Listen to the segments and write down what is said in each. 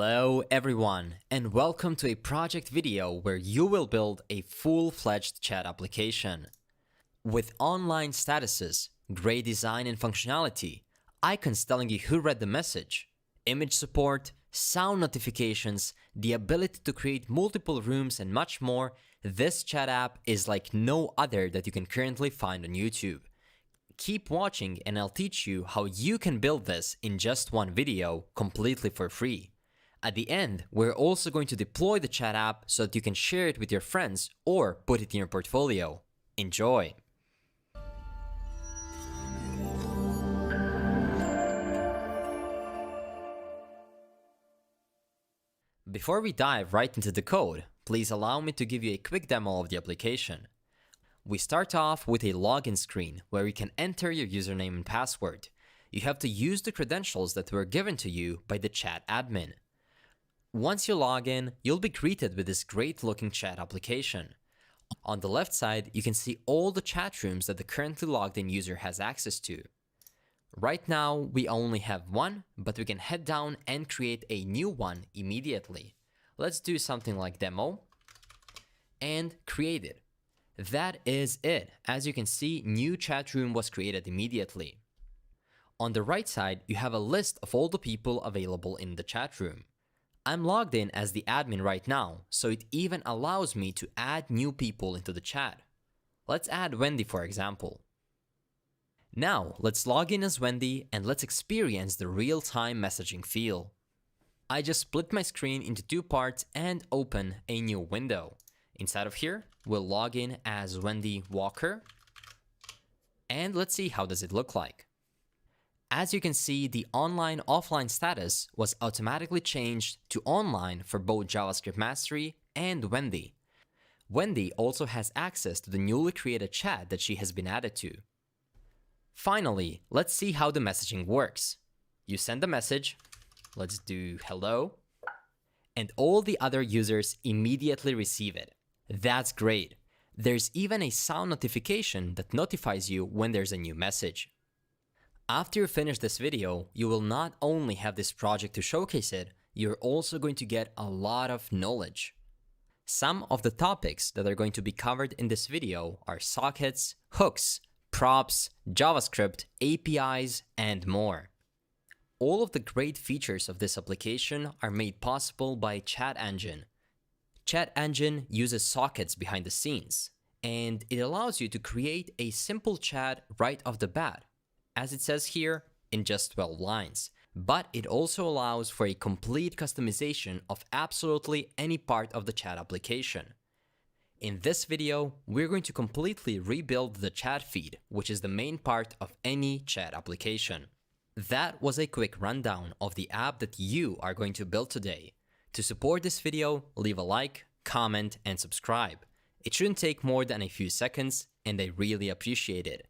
Hello everyone, and welcome to a project video where you will build a full-fledged chat application. With online statuses, great design and functionality, icons telling you who read the message, image support, sound notifications, the ability to create multiple rooms and much more, this chat app is like no other that you can currently find on YouTube. Keep watching and I'll teach you how you can build this in just one video completely for free. At the end, we're also going to deploy the chat app so that you can share it with your friends or put it in your portfolio. Enjoy! Before we dive right into the code, please allow me to give you a quick demo of the application. We start off with a login screen where you can enter your username and password. You have to use the credentials that were given to you by the chat admin. Once you log in, you'll be greeted with this great looking chat application. On the left side, you can see all the chat rooms that the currently logged in user has access to. Right now, we only have one, but we can head down and create a new one immediately. Let's do something like demo and create it. That is it. As you can see, new chat room was created immediately. On the right side, you have a list of all the people available in the chat room. I'm logged in as the admin right now, so it even allows me to add new people into the chat. Let's add Wendy, for example. Now, let's log in as Wendy and let's experience the real-time messaging feel. I just split my screen into two parts and open a new window. Inside of here, we'll log in as Wendy Walker. And let's see how does it look like. As you can see, the online-offline status was automatically changed to online for both JavaScript Mastery and Wendy. Wendy also has access to the newly created chat that she has been added to. Finally, let's see how the messaging works. You send a message, let's do hello, and all the other users immediately receive it. That's great. There's even a sound notification that notifies you when there's a new message. After you finish this video, you will not only have this project to showcase it, you're also going to get a lot of knowledge. Some of the topics that are going to be covered in this video are sockets, hooks, props, JavaScript, APIs, and more. All of the great features of this application are made possible by Chat Engine. Chat Engine uses sockets behind the scenes, and it allows you to create a simple chat right off the bat, as it says here, in just 12 lines. But it also allows for a complete customization of absolutely any part of the chat application. In this video, we're going to completely rebuild the chat feed, which is the main part of any chat application. That was a quick rundown of the app that you are going to build today. To support this video, leave a like, comment, and subscribe. It shouldn't take more than a few seconds, and I really appreciate it.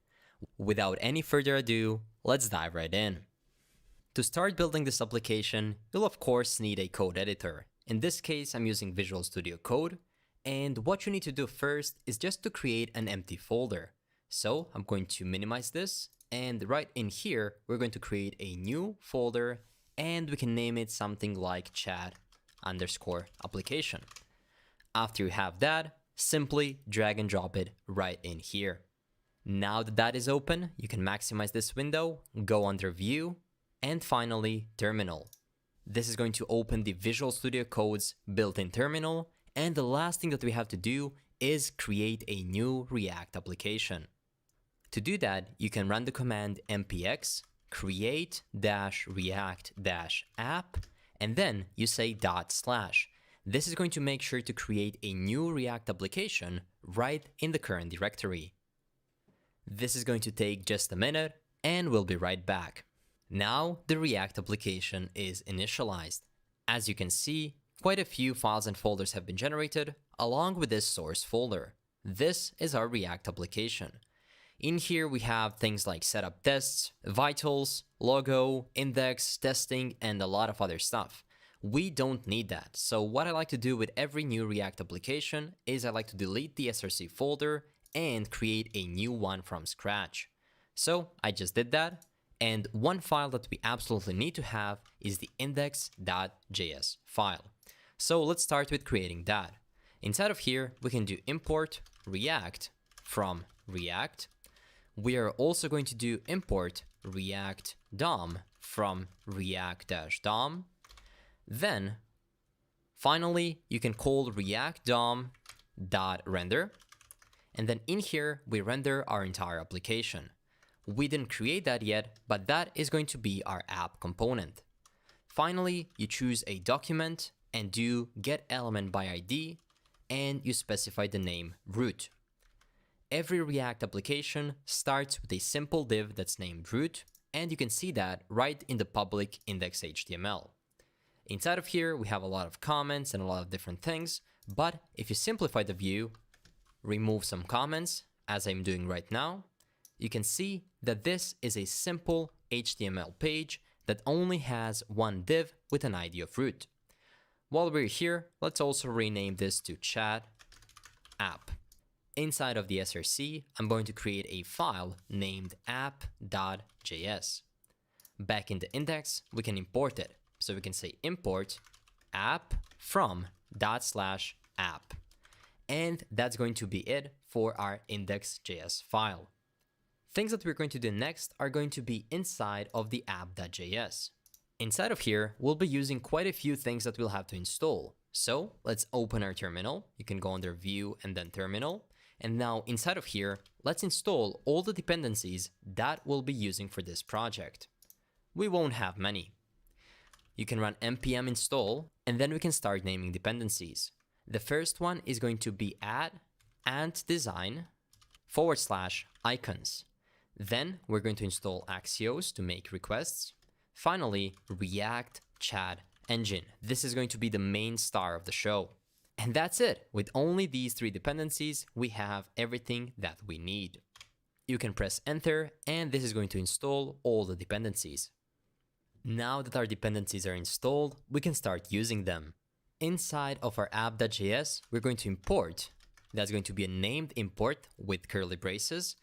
Without any further ado, let's dive right in. To start building this application, you'll of course need a code editor. In this case, I'm using Visual Studio Code, and what you need to do first is just to create an empty folder. So I'm going to minimize this, and right in here, we're going to create a new folder, and we can name it something like chat_application. After you have that, simply drag and drop it right in here. Now that that is open, you can maximize this window, go under View, and finally Terminal. This is going to open the Visual Studio Code's built-in terminal, and the last thing that we have to do is create a new React application. To do that, you can run the command npx create-react-app, and then you say /. This is going to make sure to create a new React application right in the current directory. This is going to take just a minute, and we'll be right back. Now the React application is initialized. As you can see, quite a few files and folders have been generated, along with this source folder. This is our React application. In here we have things like setup tests, vitals, logo, index, testing, and a lot of other stuff. We don't need that, so what I like to do with every new React application is I like to delete the src folder and create a new one from scratch. So I just did that, And one file that we absolutely need to have is the index.js file. So let's start with creating that. Inside of here, we can do import React from React. We are also going to do import React DOM from React-DOM. Then, finally, you can call React DOM.render. And then in here, we render our entire application. We didn't create that yet, but that is going to be our app component. Finally, you choose a document and do get element by ID, and you specify the name root. Every React application starts with a simple div that's named root, and you can see that right in the public index.html. Inside of here, we have a lot of comments and a lot of different things, but if you simplify the view, remove some comments, as I'm doing right now, you can see that this is a simple HTML page that only has one div with an ID of root. While we're here, let's also rename this to chat app. Inside of the src, I'm going to create a file named app.js. Back in the index, we can import it. So we can say import app from /app. And that's going to be it for our index.js file. Things that we're going to do next are going to be inside of the app.js. Inside of here, we'll be using quite a few things that we'll have to install. So let's open our terminal. You can go under view and then terminal. And now inside of here, let's install all the dependencies that we'll be using for this project. We won't have many. You can run npm install, and then we can start naming dependencies. The first one is going to be add ant design /icons. Then we're going to install Axios to make requests. Finally, React Chat Engine. This is going to be the main star of the show. And that's it. With only these three dependencies, we have everything that we need. You can press enter, and this is going to install all the dependencies. Now that our dependencies are installed, we can start using them. Inside of our app.js, we're going to import. That's going to be a named import with curly braces.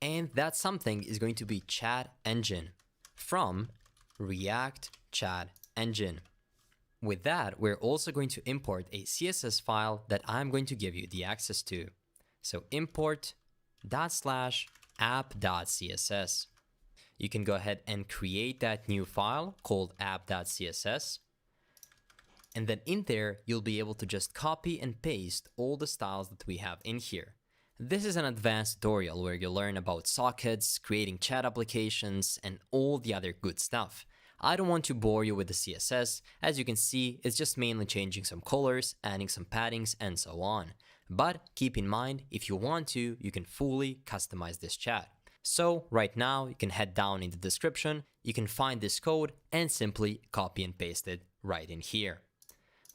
And that something is going to be Chat Engine from React Chat Engine. With that, we're also going to import a CSS file that I'm going to give you the access to. So import /app.css. You can go ahead and create that new file called app.css. And then in there, you'll be able to just copy and paste all the styles that we have in here. This is an advanced tutorial where you learn about sockets, creating chat applications, and all the other good stuff. I don't want to bore you with the CSS. As you can see, it's just mainly changing some colors, adding some paddings, and so on. But keep in mind, if you want to, you can fully customize this chat. So right now, you can head down in the description, you can find this code and simply copy and paste it right in here.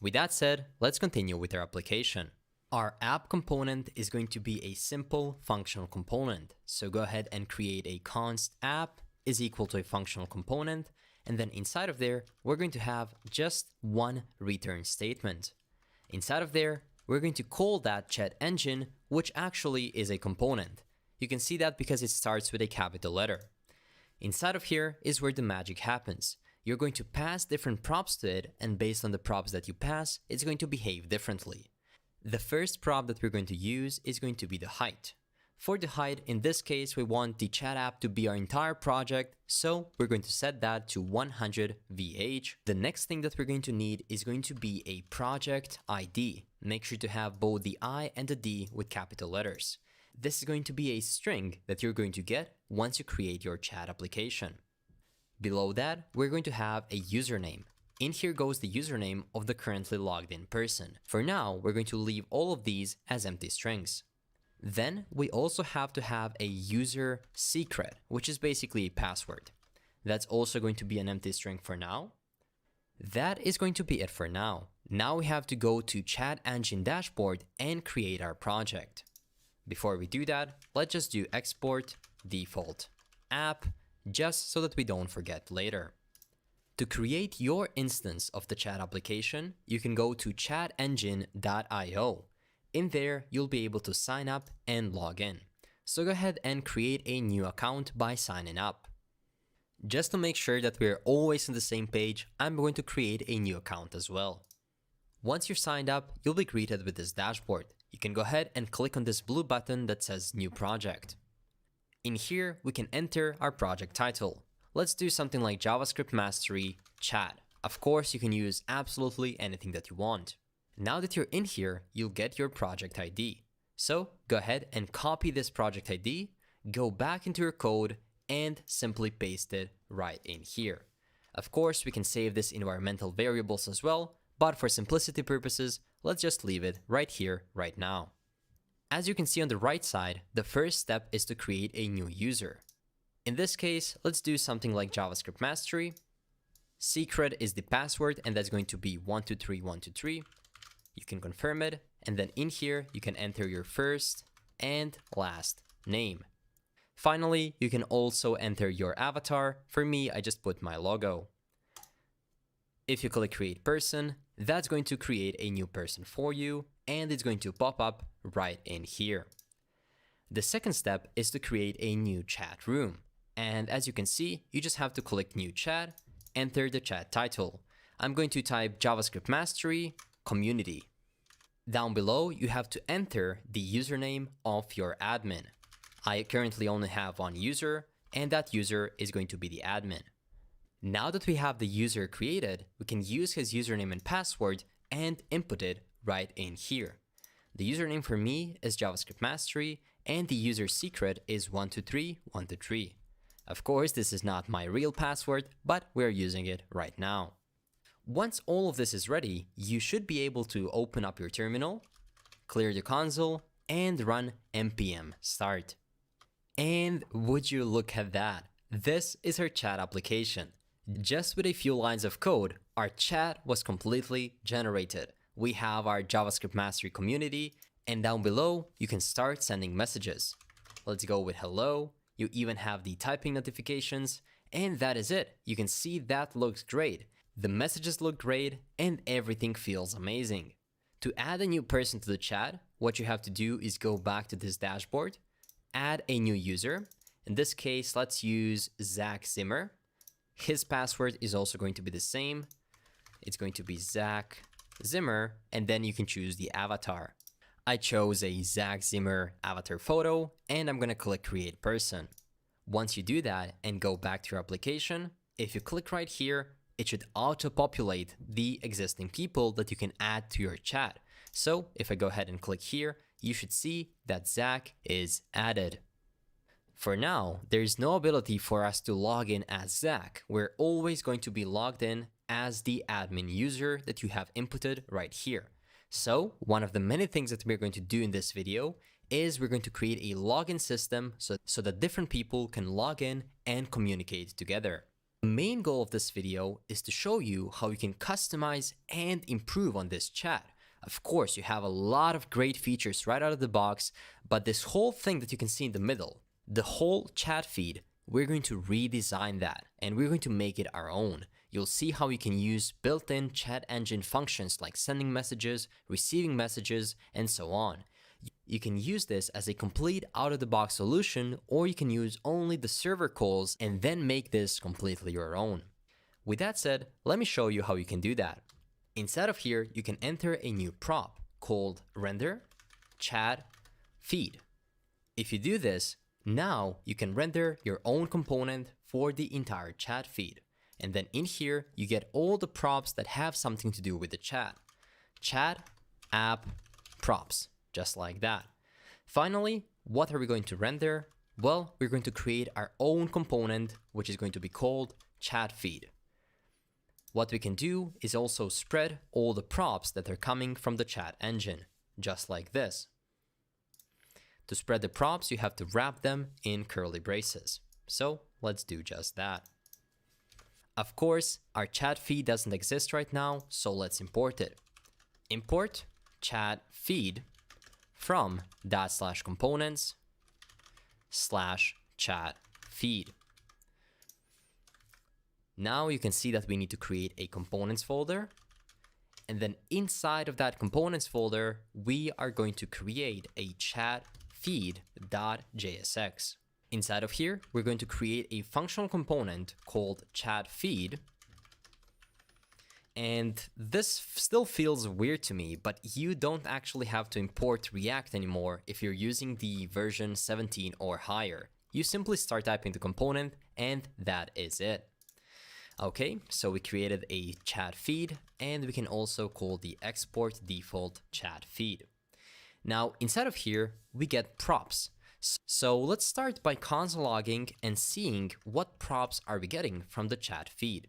With that said, let's continue with our application. Our app component is going to be a simple functional component. So go ahead and create a const app is equal to a functional component. And then inside of there, we're going to have just one return statement. Inside of there, we're going to call that chat engine, which actually is a component. You can see that because it starts with a capital letter. Inside of here is where the magic happens. You're going to pass different props to it, and based on the props that you pass, it's going to behave differently. The first prop that we're going to use is going to be the height. For the height, in this case, we want the chat app to be our entire project, so we're going to set that to 100 VH. The next thing that we're going to need is going to be a project ID. Make sure to have both the I and the D with capital letters. This is going to be a string that you're going to get once you create your chat application. Below that, we're going to have a username. In here goes the username of the currently logged in person. For now, we're going to leave all of these as empty strings. Then we also have to have a user secret, which is basically a password. That's also going to be an empty string for now. That is going to be it for now. Now we have to go to Chat Engine dashboard and create our project. Before we do that, let's just do export default app, just so that we don't forget later. To create your instance of the chat application, you can go to chatengine.io. In there, you'll be able to sign up and log in. So go ahead and create a new account by signing up. Just to make sure that we're always on the same page, I'm going to create a new account as well. Once you're signed up, you'll be greeted with this dashboard. You can go ahead and click on this blue button that says New Project. In here, we can enter our project title. Let's do something like JavaScript Mastery Chat. Of course, you can use absolutely anything that you want. Now that you're in here, you'll get your project ID. So go ahead and copy this project ID, go back into your code, and simply paste it right in here. Of course, we can save this environmental variables as well, but for simplicity purposes, let's just leave it right here, right now. As you can see on the right side, the first step is to create a new user. In this case, let's do something like JavaScript Mastery. Secret is the password, and that's going to be 123123. You can confirm it, and then in here, you can enter your first and last name. Finally, you can also enter your avatar. For me, I just put my logo. If you click Create Person, that's going to create a new person for you, and it's going to pop up right in here. The second step is to create a new chat room. And as you can see, you just have to click New Chat, enter the chat title. I'm going to type JavaScript Mastery Community. Down below, you have to enter the username of your admin. I currently only have one user, and that user is going to be the admin. Now that we have the user created, we can use his username and password and input it right in here. The username for me is JavaScript Mastery, and the user secret is 123123. Of course, this is not my real password, but we're using it right now. Once all of this is ready, you should be able to open up your terminal, clear the console, and run npm start. And would you look at that? This is our chat application. Just with a few lines of code, our chat was completely generated. We have our JavaScript Mastery community, and down below, you can start sending messages. Let's go with hello. You even have the typing notifications, and that is it. You can see that looks great. The messages look great, and everything feels amazing. To add a new person to the chat, what you have to do is go back to this dashboard, add a new user. In this case, let's use Zach Zimmer. His password is also going to be the same. It's going to be Zach Zimmer, and then you can choose the avatar. I chose a Zach Zimmer avatar photo, and I'm going to click Create Person. Once you do that and go back to your application, if you click right here, it should auto-populate the existing people that you can add to your chat. So if I go ahead and click here, you should see that Zach is added. For now, there's no ability for us to log in as Zach. We're always going to be logged in as the admin user that you have inputted right here. So one of the many things that we're going to do in this video is we're going to create a login system so that different people can log in and communicate together. The main goal of this video is to show you how you can customize and improve on this chat. Of course, you have a lot of great features right out of the box, but this whole thing that you can see in the middle, the whole chat feed, we're going to redesign that and we're going to make it our own. You'll see how you can use built-in chat engine functions like sending messages, receiving messages, and so on. You can use this as a complete out-of-the-box solution, or you can use only the server calls and then make this completely your own. With that said, let me show you how you can do that. Inside of here, you can enter a new prop called render chat feed. If you do this, now you can render your own component for the entire chat feed. And then in here, you get all the props that have something to do with the chat. Chat, app, props, just like that. Finally, what are we going to render? Well, we're going to create our own component, which is going to be called chat feed. What we can do is also spread all the props that are coming from the chat engine, just like this. To spread the props, you have to wrap them in curly braces. So let's do just that. Of course, our chat feed doesn't exist right now, so let's import it. Import chat feed from /components/chat feed. Now you can see that we need to create a components folder. And then inside of that components folder, we are going to create a chat feed.jsx. Inside of here, we're going to create a functional component called chat feed. And this still feels weird to me, but you don't actually have to import React anymore if you're using the version 17 or higher. You simply start typing the component and that is it. Okay, so we created a chat feed and we can also call the export default chat feed. Now inside of here, we get props. So let's start by console logging and seeing what props are we getting from the chat feed.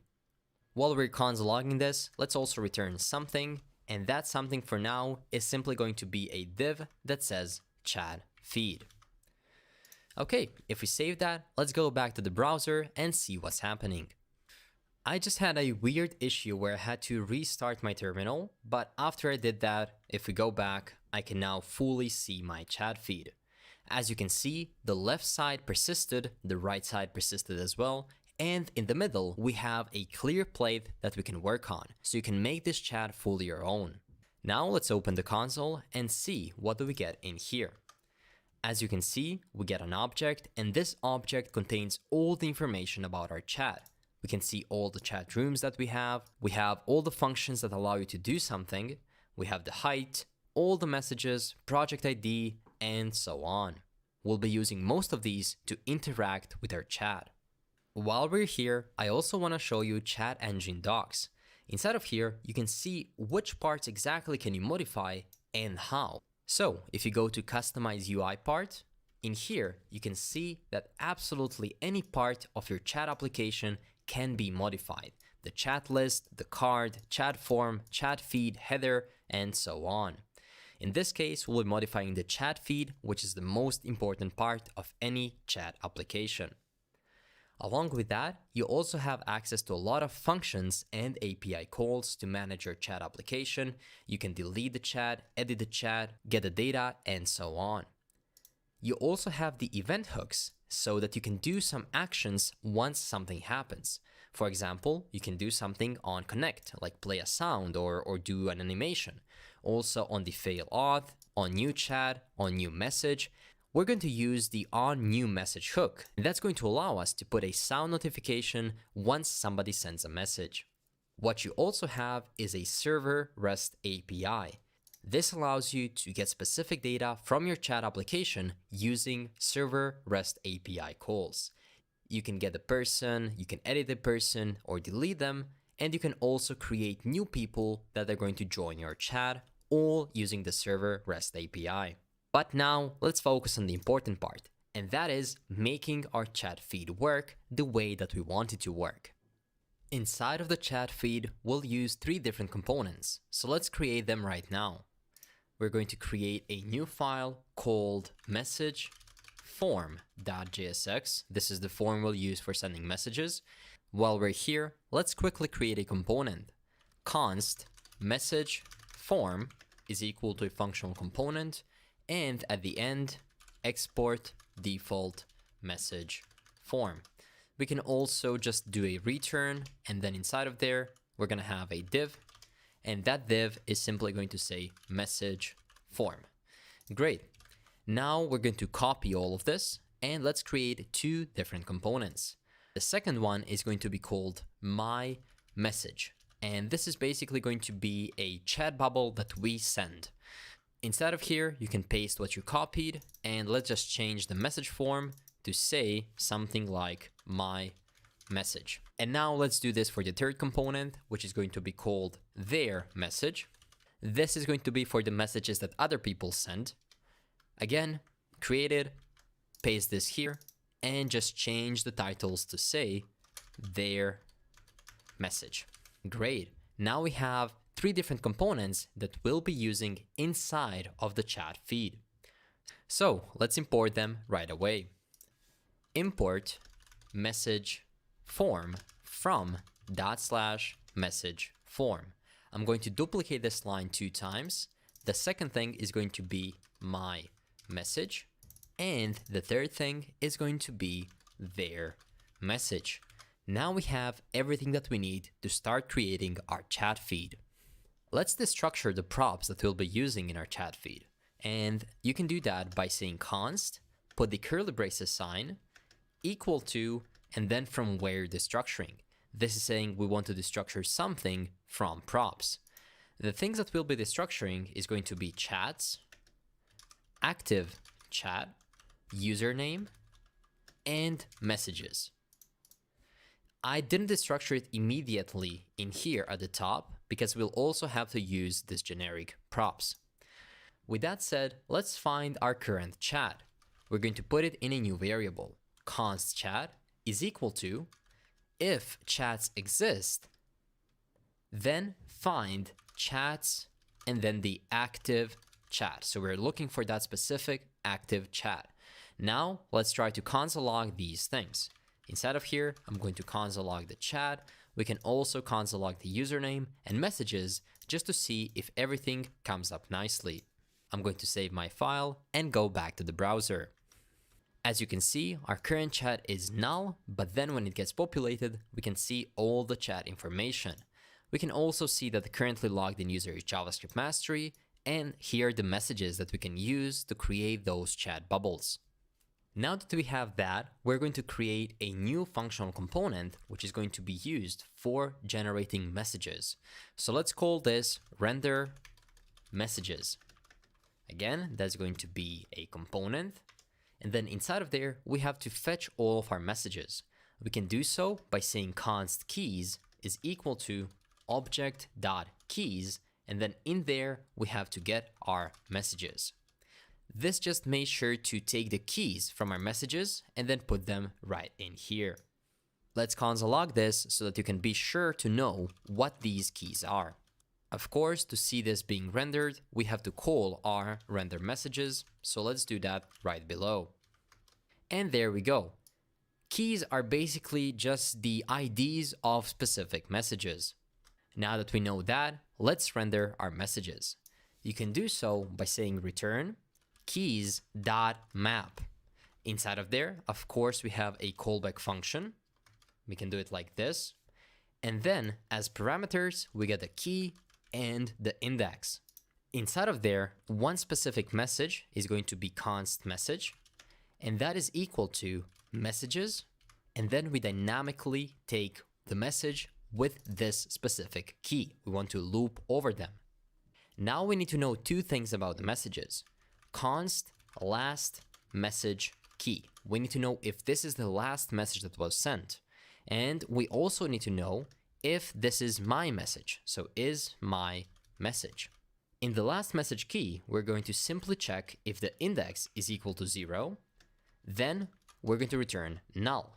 While we're console logging this, let's also return something, and that something for now is simply going to be a div that says chat feed. Okay, if we save that, let's go back to the browser and see what's happening. I just had a weird issue where I had to restart my terminal, but after I did that, if we go back, I can now fully see my chat feed. As you can see, the left side persisted, the right side persisted as well, and in the middle, we have a clear plate that we can work on, so you can make this chat fully your own. Now let's open the console and see what do we get in here. As you can see, we get an object, and this object contains all the information about our chat. We can see all the chat rooms that we have all the functions that allow you to do something, we have the height, all the messages, project ID, and so on. We'll be using most of these to interact with our chat. While we're here, I also want to show you Chat Engine docs. Inside of here, you can see which parts exactly can you modify and how. So if you go to Customize UI part, in here you can see that absolutely any part of your chat application can be modified. The chat list, the card, chat form, chat feed, header, and so on. In this case, we'll be modifying the chat feed, which is the most important part of any chat application. Along with that, you also have access to a lot of functions and API calls to manage your chat application. You can delete the chat, edit the chat, get the data, and so on. You also have the event hooks so that you can do some actions once something happens. For example, you can do something on Connect, like play a sound or do an animation. Also on the fail auth, on new chat, on new message. We're going to use the on new message hook. That's going to allow us to put a sound notification once somebody sends a message. What you also have is a server REST API. This allows you to get specific data from your chat application using server REST API calls. You can get the person, you can edit the person or delete them, and you can also create new people that are going to join your chat, all using the server REST API. But now let's focus on the important part, and that is making our chat feed work the way that we want it to work. Inside of the chat feed, we'll use 3 different components, so let's create them right now. We're going to create a new file called message form.jsx. This is the form we'll use for sending messages. While we're here, let's quickly create a component. Const message form is equal to a functional component, and at the end, export default message form. We can also just do a return, and then inside of there, we're going to have a div, and that div is simply going to say message form. Great. Now we're going to copy all of this, and let's create 2 different components. The second one is going to be called my message, and this is basically going to be a chat bubble that we send. Inside of here, you can paste what you copied, and let's just change the message form to say something like my message. And now let's do this for the third component, which is going to be called their message. This is going to be for the messages that other people send. Again, create it, paste this here, and just change the titles to say their message. Great. Now we have 3 different components that we'll be using inside of the chat feed. So let's import them right away. Import message form from /message form. I'm going to duplicate this line 2 times. The second thing is going to be my message, and the third thing is going to be their message. Now we have everything that we need to start creating our chat feed. Let's destructure the props that we'll be using in our chat feed. And you can do that by saying const, put the curly braces sign, equal to, and then from where destructuring. This is saying we want to destructure something from props. The things that we'll be destructuring is going to be chats, active chat, username, and messages. I didn't destructure it immediately in here at the top because we'll also have to use this generic props. With that said, let's find our current chat. We're going to put it in a new variable. Const chat is equal to, if chats exist, then find chats and then the active chat. So we're looking for that specific active chat. Now let's try to console log these things. Inside of here, I'm going to console log the chat. We can also console log the username and messages just to see if everything comes up nicely. I'm going to save my file and go back to the browser. As you can see, our current chat is null, but then when it gets populated, we can see all the chat information. We can also see that the currently logged in user is JavaScript Mastery, and here are the messages that we can use to create those chat bubbles. Now that we have that, we're going to create a new functional component which is going to be used for generating messages. So let's call this render messages. Again, that's going to be a component. And then inside of there, we have to fetch all of our messages. We can do so by saying const keys is equal to object.keys, and then in there, we have to get our messages. This just makes sure to take the keys from our messages and then put them right in here. Let's console log this so that you can be sure to know what these keys are. Of course, to see this being rendered, we have to call our render messages, so let's do that right below. And there we go. Keys are basically just the IDs of specific messages. Now that we know that, let's render our messages. You can do so by saying return keys.map. Inside of there, of course, we have a callback function. We can do it like this. And then as parameters, we get the key and the index. Inside of there, one specific message is going to be const message, and that is equal to messages. And then we dynamically take the message with this specific key. We want to loop over them. Now we need to know two things about the messages. Const last message key. We need to know if this is the last message that was sent. And we also need to know if this is my message. So is my message. In the last message key, we're going to simply check if the index is equal to 0. Then we're going to return null.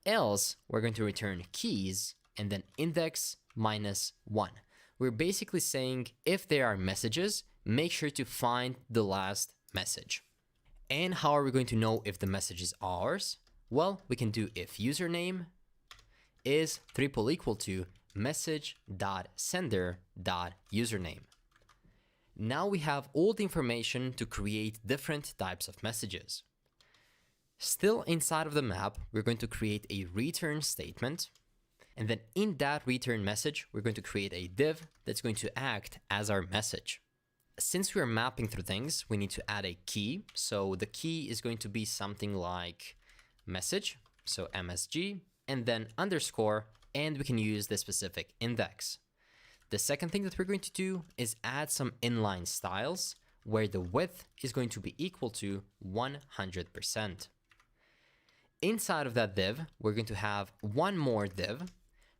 Else we're going to return keys and then index minus 1. We're basically saying if there are messages, make sure to find the last message. And how are we going to know if the message is ours? Well, we can do if username is triple equal to message.sender.username. Now we have all the information to create different types of messages. Still inside of the map, we're going to create a return statement. And then in that return message, we're going to create a div that's going to act as our message. Since we're mapping through things, we need to add a key. So the key is going to be something like message, so MSG, and then underscore, and we can use the specific index. The second thing that we're going to do is add some inline styles where the width is going to be equal to 100%. Inside of that div, we're going to have one more div.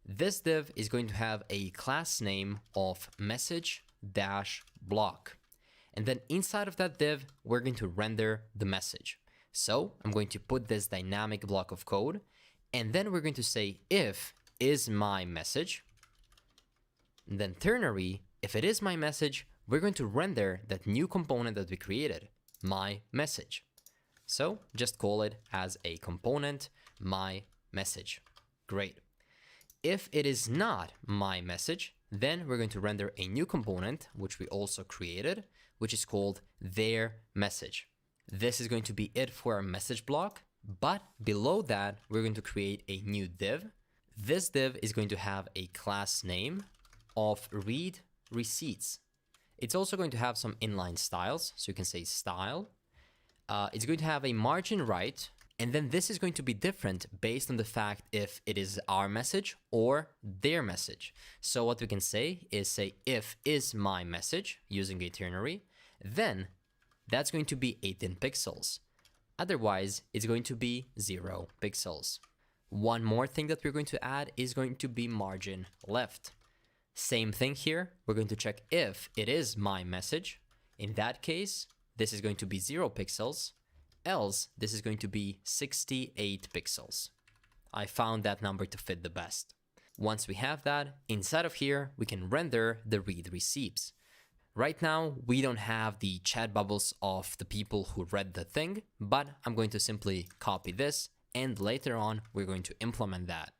This div is going to have a class name of message-block. And then inside of that div, we're going to render the message. So I'm going to put this dynamic block of code, and then we're going to say if is my message. And then ternary, if it is my message, we're going to render that new component that we created, my message. So just call it as a component, my message. Great. If it is not my message, then we're going to render a new component, which we also created, which is called their message. This is going to be it for our message block, but below that, we're going to create a new div. This div is going to have a class name of read receipts. It's also going to have some inline styles, so you can say style. It's going to have a margin right, And then this is going to be different based on the fact if it is our message or their message. So what we can say is if is my message using a ternary, then that's going to be 18 pixels. Otherwise, it's going to be 0 pixels. One more thing that we're going to add is going to be margin left. Same thing here. We're going to check if it is my message. In that case, this is going to be 0 pixels. Else, this is going to be 68 pixels. I found that number to fit the best. Once we have that, inside of here, we can render the read receipts. Right now, we don't have the chat bubbles of the people who read the thing, but I'm going to simply copy this, and later on, we're going to implement that.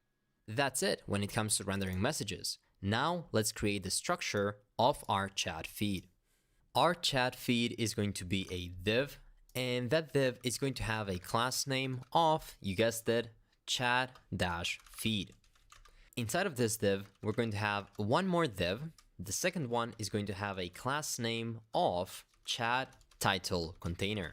That's it when it comes to rendering messages. Now, let's create the structure of our chat feed. Our chat feed is going to be a div, and that div is going to have a class name of, you guessed it, chat-feed. Inside of this div, we're going to have one more div. The second one is going to have a class name of chat title container.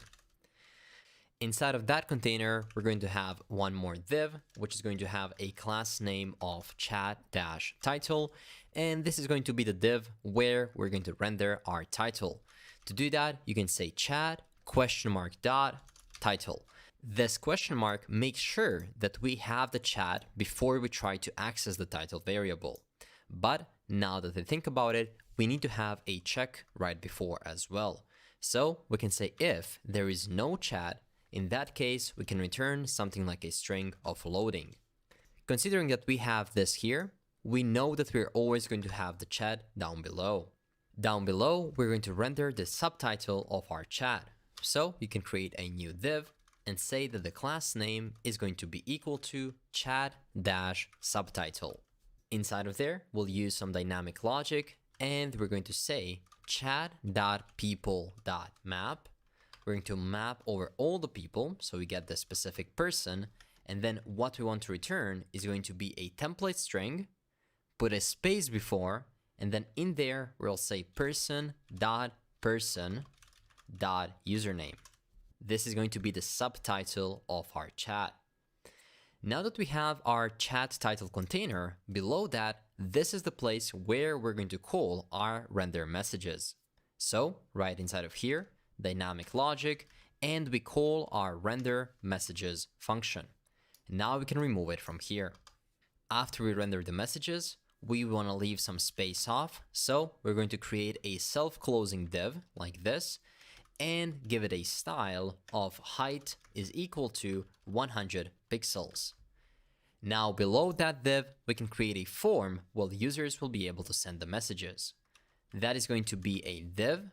Inside of that container, we're going to have one more div, which is going to have a class name of chat-title. And this is going to be the div where we're going to render our title. To do that, you can say chat (title). This question mark makes sure that we have the chat before we try to access the title variable. But now that I think about it, we need to have a check right before as well. So we can say if there is no chat, in that case, we can return something like a string of loading. Considering that we have this here, we know that we're always going to have the chat down below. Down below, we're going to render the subtitle of our chat. So you can create a new div and say that the class name is going to be equal to chat-subtitle. Inside of there, we'll use some dynamic logic, and we're going to say chat.people.map. We're going to map over all the people, so we get the specific person, and then what we want to return is going to be a template string, put a space before, and then in there, we'll say person.person.username. This is going to be the subtitle of our chat. Now that we have our chat title container, below that, this is the place where we're going to call our render messages. So right inside of here, dynamic logic, and we call our render messages function. Now we can remove it from here. After we render the messages, we want to leave some space off, so we're going to create a self-closing div like this, and give it a style of height is equal to 100 pixels. Now below that div, we can create a form where the users will be able to send the messages. That is going to be a div.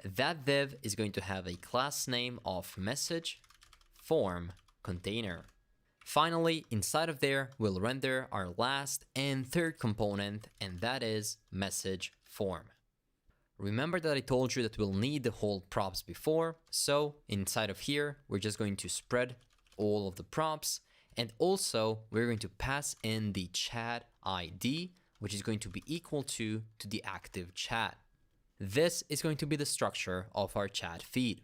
That div is going to have a class name of message form container. Finally, inside of there, we'll render our last and third component, and that is message form. Remember that I told you that we'll need the whole props before, so inside of here, we're just going to spread all of the props, and also we're going to pass in the chat ID, which is going to be equal to the active chat. This is going to be the structure of our chat feed.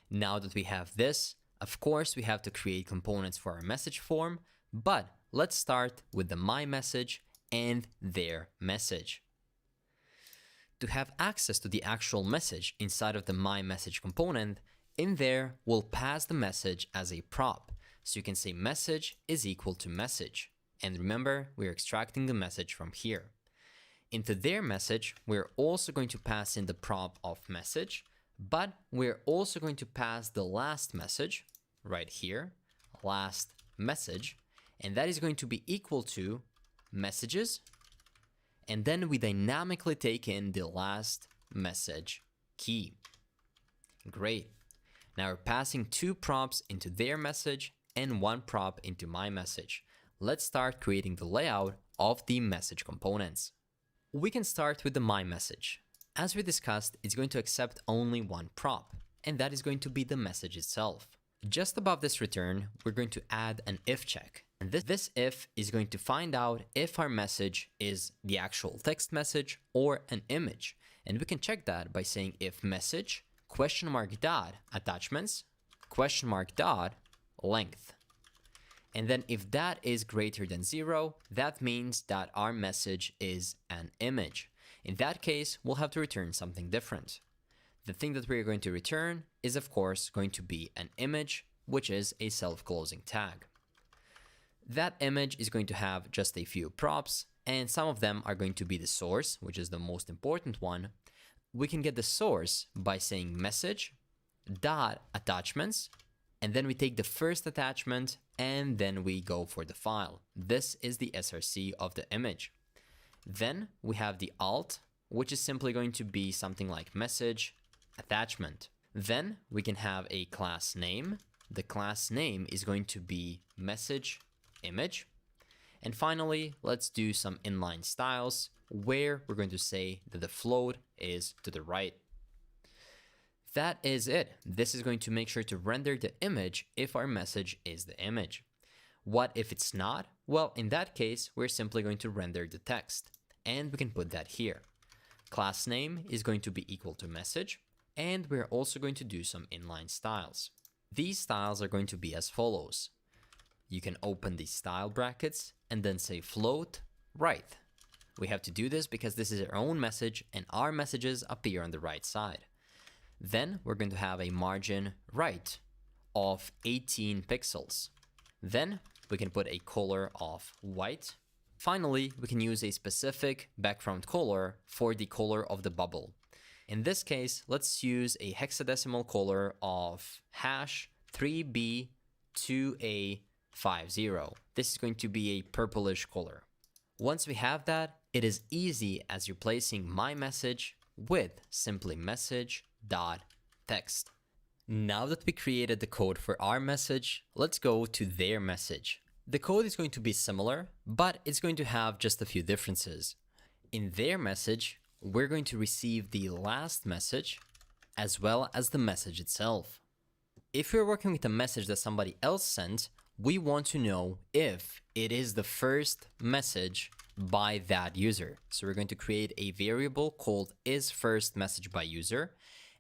Now that we have this, of course, we have to create components for our message form, but let's start with the my message and their message. To have access to the actual message inside of the my message component, in there, we'll pass the message as a prop. So you can say message is equal to message. And remember, we're extracting the message from here. Into their message, we're also going to pass in the prop of message, but we're also going to pass the last message right here, last message, and that is going to be equal to messages, and then we dynamically take in the last message key. Great. Now we're passing two props into their message and one prop into my message. Let's start creating the layout of the message components. We can start with the my message. As we discussed, it's going to accept only one prop, and that is going to be the message itself. Just above this return, we're going to add an if check. And this if is going to find out if our message is the actual text message or an image. And we can check that by saying if message, question mark dot attachments, question mark dot length. And then if that is greater than 0, that means that our message is an image. In that case, we'll have to return something different. The thing that we're going to return is, of course, going to be an image, which is a self-closing tag. That image is going to have just a few props, and some of them are going to be the source, which is the most important one. We can get the source by saying message dot attachments, and then we take the first attachment and then we go for the file. This is the src of the image. Then we have the alt, which is simply going to be something like message attachment. Then we can have a class name. The class name is going to be message image. And finally, let's do some inline styles where we're going to say that the float is to the right. That is it. This is going to make sure to render the image if our message is the image. What if it's not? Well, in that case, we're simply going to render the text, and we can put that here. Class name is going to be equal to message, and we're also going to do some inline styles. These styles are going to be as follows. You can open the style brackets and then say float right. We have to do this because this is our own message and our messages appear on the right side. Then we're going to have a margin right of 18 pixels. Then we can put a color of white. Finally, we can use a specific background color for the color of the bubble. In this case, let's use a hexadecimal color of hash 3B2A50. This is going to be a purplish color. Once we have that, it is easy as replacing my message with simply message.text. Now that we created the code for our message, let's go to their message. The code is going to be similar, but it's going to have just a few differences. In their message, we're going to receive the last message as well as the message itself. If we're working with a message that somebody else sent, we want to know if it is the first message by that user. So we're going to create a variable called isFirstMessageByUser.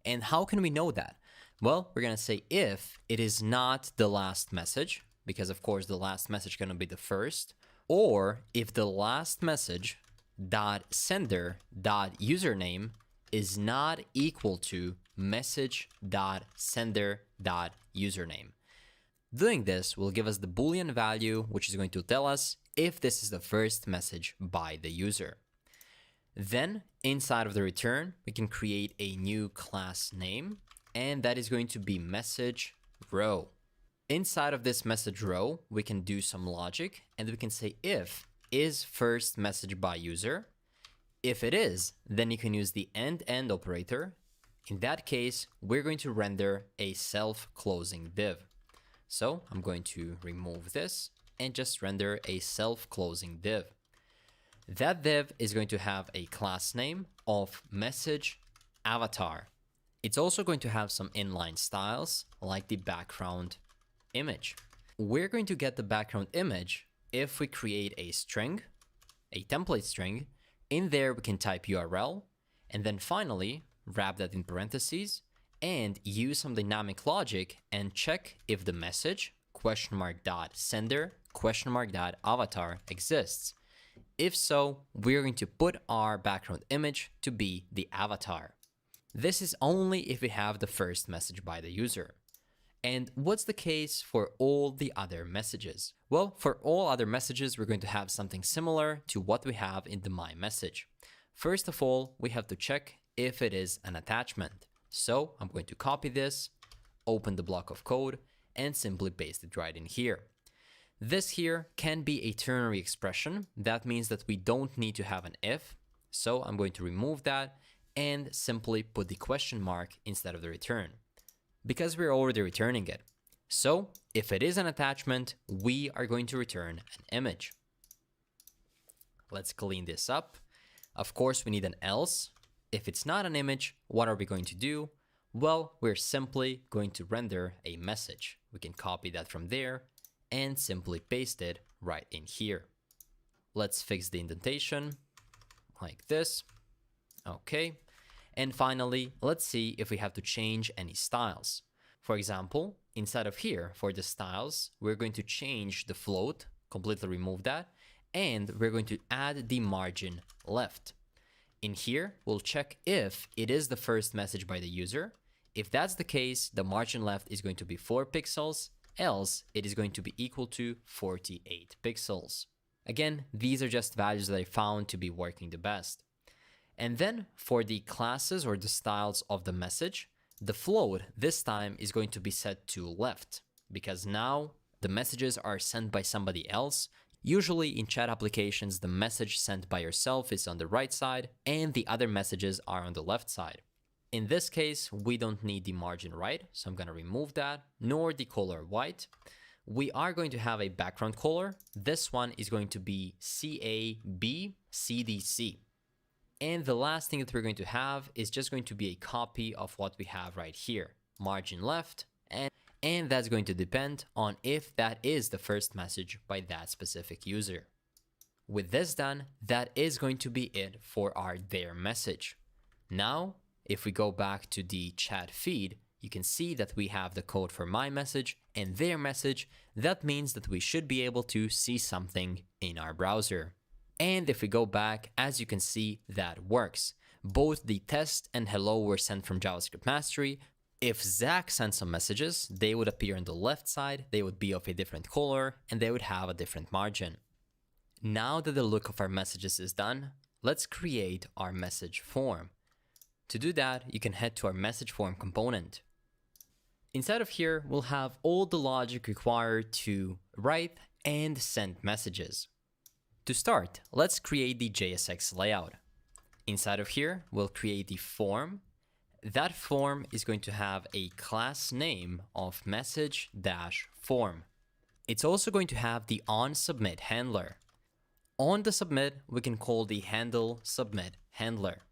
And how can we know that? Well, we're going to say if it is not the last message, because of course the last message is going to be the first, or if the last message dot sender dot username is not equal to message dot sender dot username. Doing this will give us the Boolean value, which is going to tell us if this is the first message by the user. Then inside of the return, we can create a new class name, and that is going to be message row. Inside of this message row, we can do some logic, and we can say if is first message by user. If it is, then you can use the end operator. In that case, we're going to render a self-closing div. So I'm going to remove this and just render a self-closing div. That div is going to have a class name of message avatar. It's also going to have some inline styles like the background image. We're going to get the background image if we create a string, a template string. In there, we can type URL and then finally wrap that in parentheses and use some dynamic logic and check if the message $sender $avatar exists. If so, we're going to put our background image to be the avatar. This is only if we have the first message by the user. And what's the case for all the other messages? Well, for all other messages, we're going to have something similar to what we have in the my message. First of all, we have to check if it is an attachment. So I'm going to copy this, open the block of code, and simply paste it right in here. This here can be a ternary expression. That means that we don't need to have an if. So I'm going to remove that and simply put the question mark instead of the return, because we're already returning it. So if it is an attachment, we are going to return an image. Let's clean this up. Of course, we need an else. If it's not an image, what are we going to do? Well, we're simply going to render a message. We can copy that from there and simply paste it right in here. Let's fix the indentation like this. Okay. And finally, let's see if we have to change any styles. For example, Inside of here, for the styles, we're going to change the float, completely remove that, and we're going to add the margin left. In here, we'll check if it is the first message by the user. If that's the case, the margin left is going to be 4 pixels, else it is going to be equal to 48 pixels. Again, these are just values that I found to be working the best. And then for the classes or the styles of the message, the float this time is going to be set to left, because now the messages are sent by somebody else. Usually in chat applications, the message sent by yourself is on the right side and the other messages are on the left side. In this case, we don't need the margin right, so I'm going to remove that, nor the color white. We are going to have a background color. This one is going to be CABCDC. And the last thing that we're going to have is just going to be a copy of what we have right here, margin left, and that's going to depend on if that is the first message by that specific user. With this done, that is going to be it for our there message. Now, if we go back to the chat feed, you can see that we have the code for my message and their message. That means that we should be able to see something in our browser. And if we go back, as you can see, that works. Both the test and hello were sent from JavaScript Mastery. If Zach sent some messages, they would appear on the left side, they would be of a different color, and they would have a different margin. Now that the look of our messages is done, let's create our message form. To do that, you can head to our message form component. Inside of here, we'll have all the logic required to write and send messages. To start, let's create the JSX layout. Inside of here, we'll create the form. That form is going to have a class name of message-form. It's also going to have the onSubmit handler. On the submit, we can call the handle submit handler.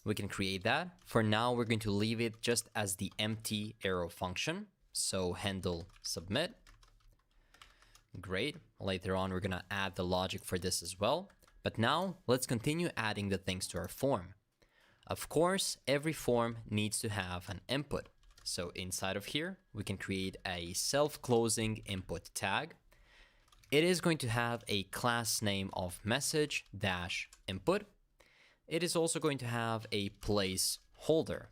We can create that. For now, we're going to leave it just as the empty arrow function. So handle submit. Great. Later on, we're going to add the logic for this as well. But now let's continue adding the things to our form. Of course, every form needs to have an input. So inside of here, we can create a self-closing input tag. It is going to have a class name of message-input. It is also going to have a placeholder.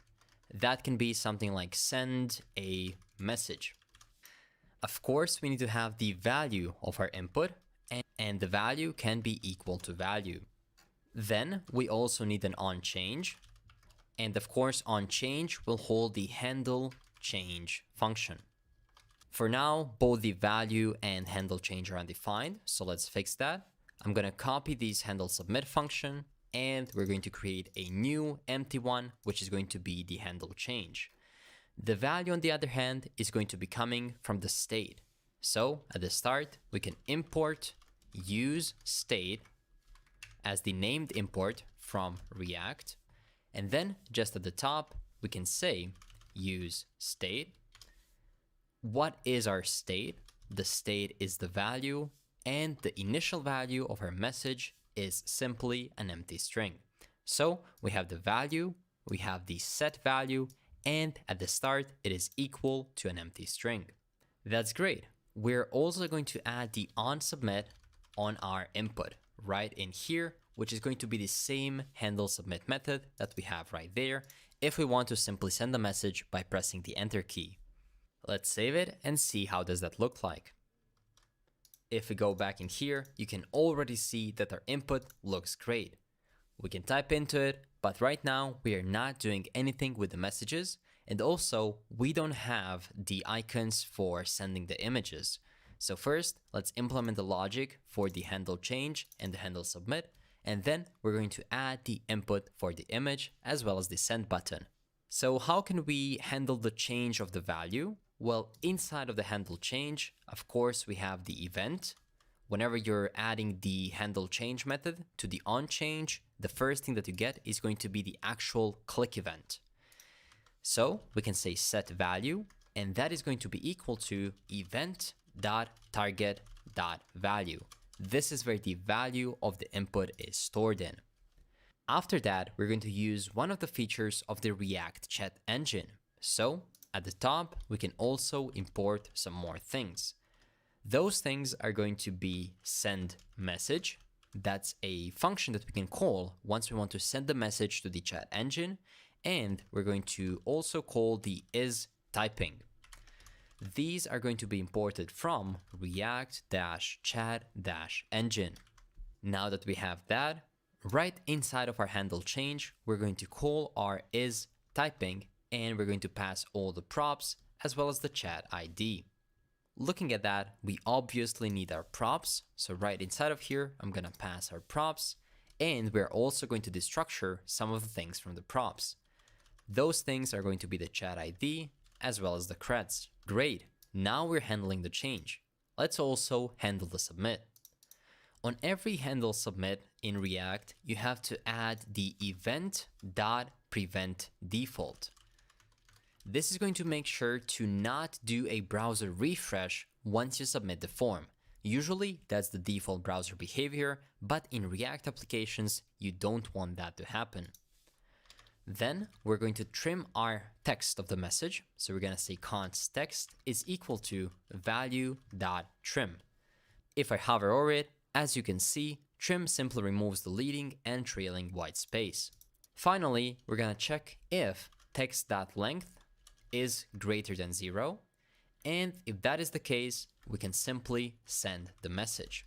That can be something like send a message. Of course, we need to have the value of our input, and the value can be equal to value. Then we also need an onChange. And of course, onChange will hold the handle change function. For now, both the value and handle change are undefined, so let's fix that. I'm going to copy these handle submit function, and we're going to create a new empty one, which is going to be the handle change. The value, on the other hand, is going to be coming from the state. So at the start, we can import use state as the named import from React. And then just at the top, we can say use state. What is our state? The state is the value, and the initial value of our message is simply an empty string. So we have the value, we have the set value, and at the start, it is equal to an empty string. That's great. We're also going to add the onSubmit on our input right in here, which is going to be the same handle submit method that we have right there if we want to simply send a message by pressing the enter key. Let's save it and see how does that look like. If we go back in here, you can already see that our input looks great. We can type into it, but right now we are not doing anything with the messages, and also we don't have the icons for sending the images. So first, let's implement the logic for the handle change and the handle submit, and then we're going to add the input for the image as well as the send button. So how can we handle the change of the value? Well, inside of the handle change, of course, we have the event. Whenever you're adding the handle change method to the onChange, the first thing that you get is going to be the actual click event. So we can say set value, and that is going to be equal to event.target.value. This is where the value of the input is stored in. After that, we're going to use one of the features of the React chat engine. So At the top, we can also import some more things. Those things are going to be send message. That's a function that we can call once we want to send the message to the chat engine. And we're going to also call the isTyping. These are going to be imported from React-chat-engine. Now that we have that, right inside of our handle change, we're going to call our isTyping, and we're going to pass all the props as well as the chat ID. Looking at that, we obviously need our props. So right inside of here, I'm going to pass our props, and we're also going to destructure some of the things from the props. Those things are going to be the chat ID as well as the creds. Great. Now we're handling the change. Let's also handle the submit. On every handle submit in React, you have to add the event.prevent default. This is going to make sure to not do a browser refresh once you submit the form. Usually that's the default browser behavior, but in React applications, you don't want that to happen. Then we're going to trim our text of the message. So we're going to say const text is equal to value.trim. If I hover over it, as you can see, trim simply removes the leading and trailing white space. Finally, we're going to check if text.length is greater than 0. And if that is the case, we can simply send the message.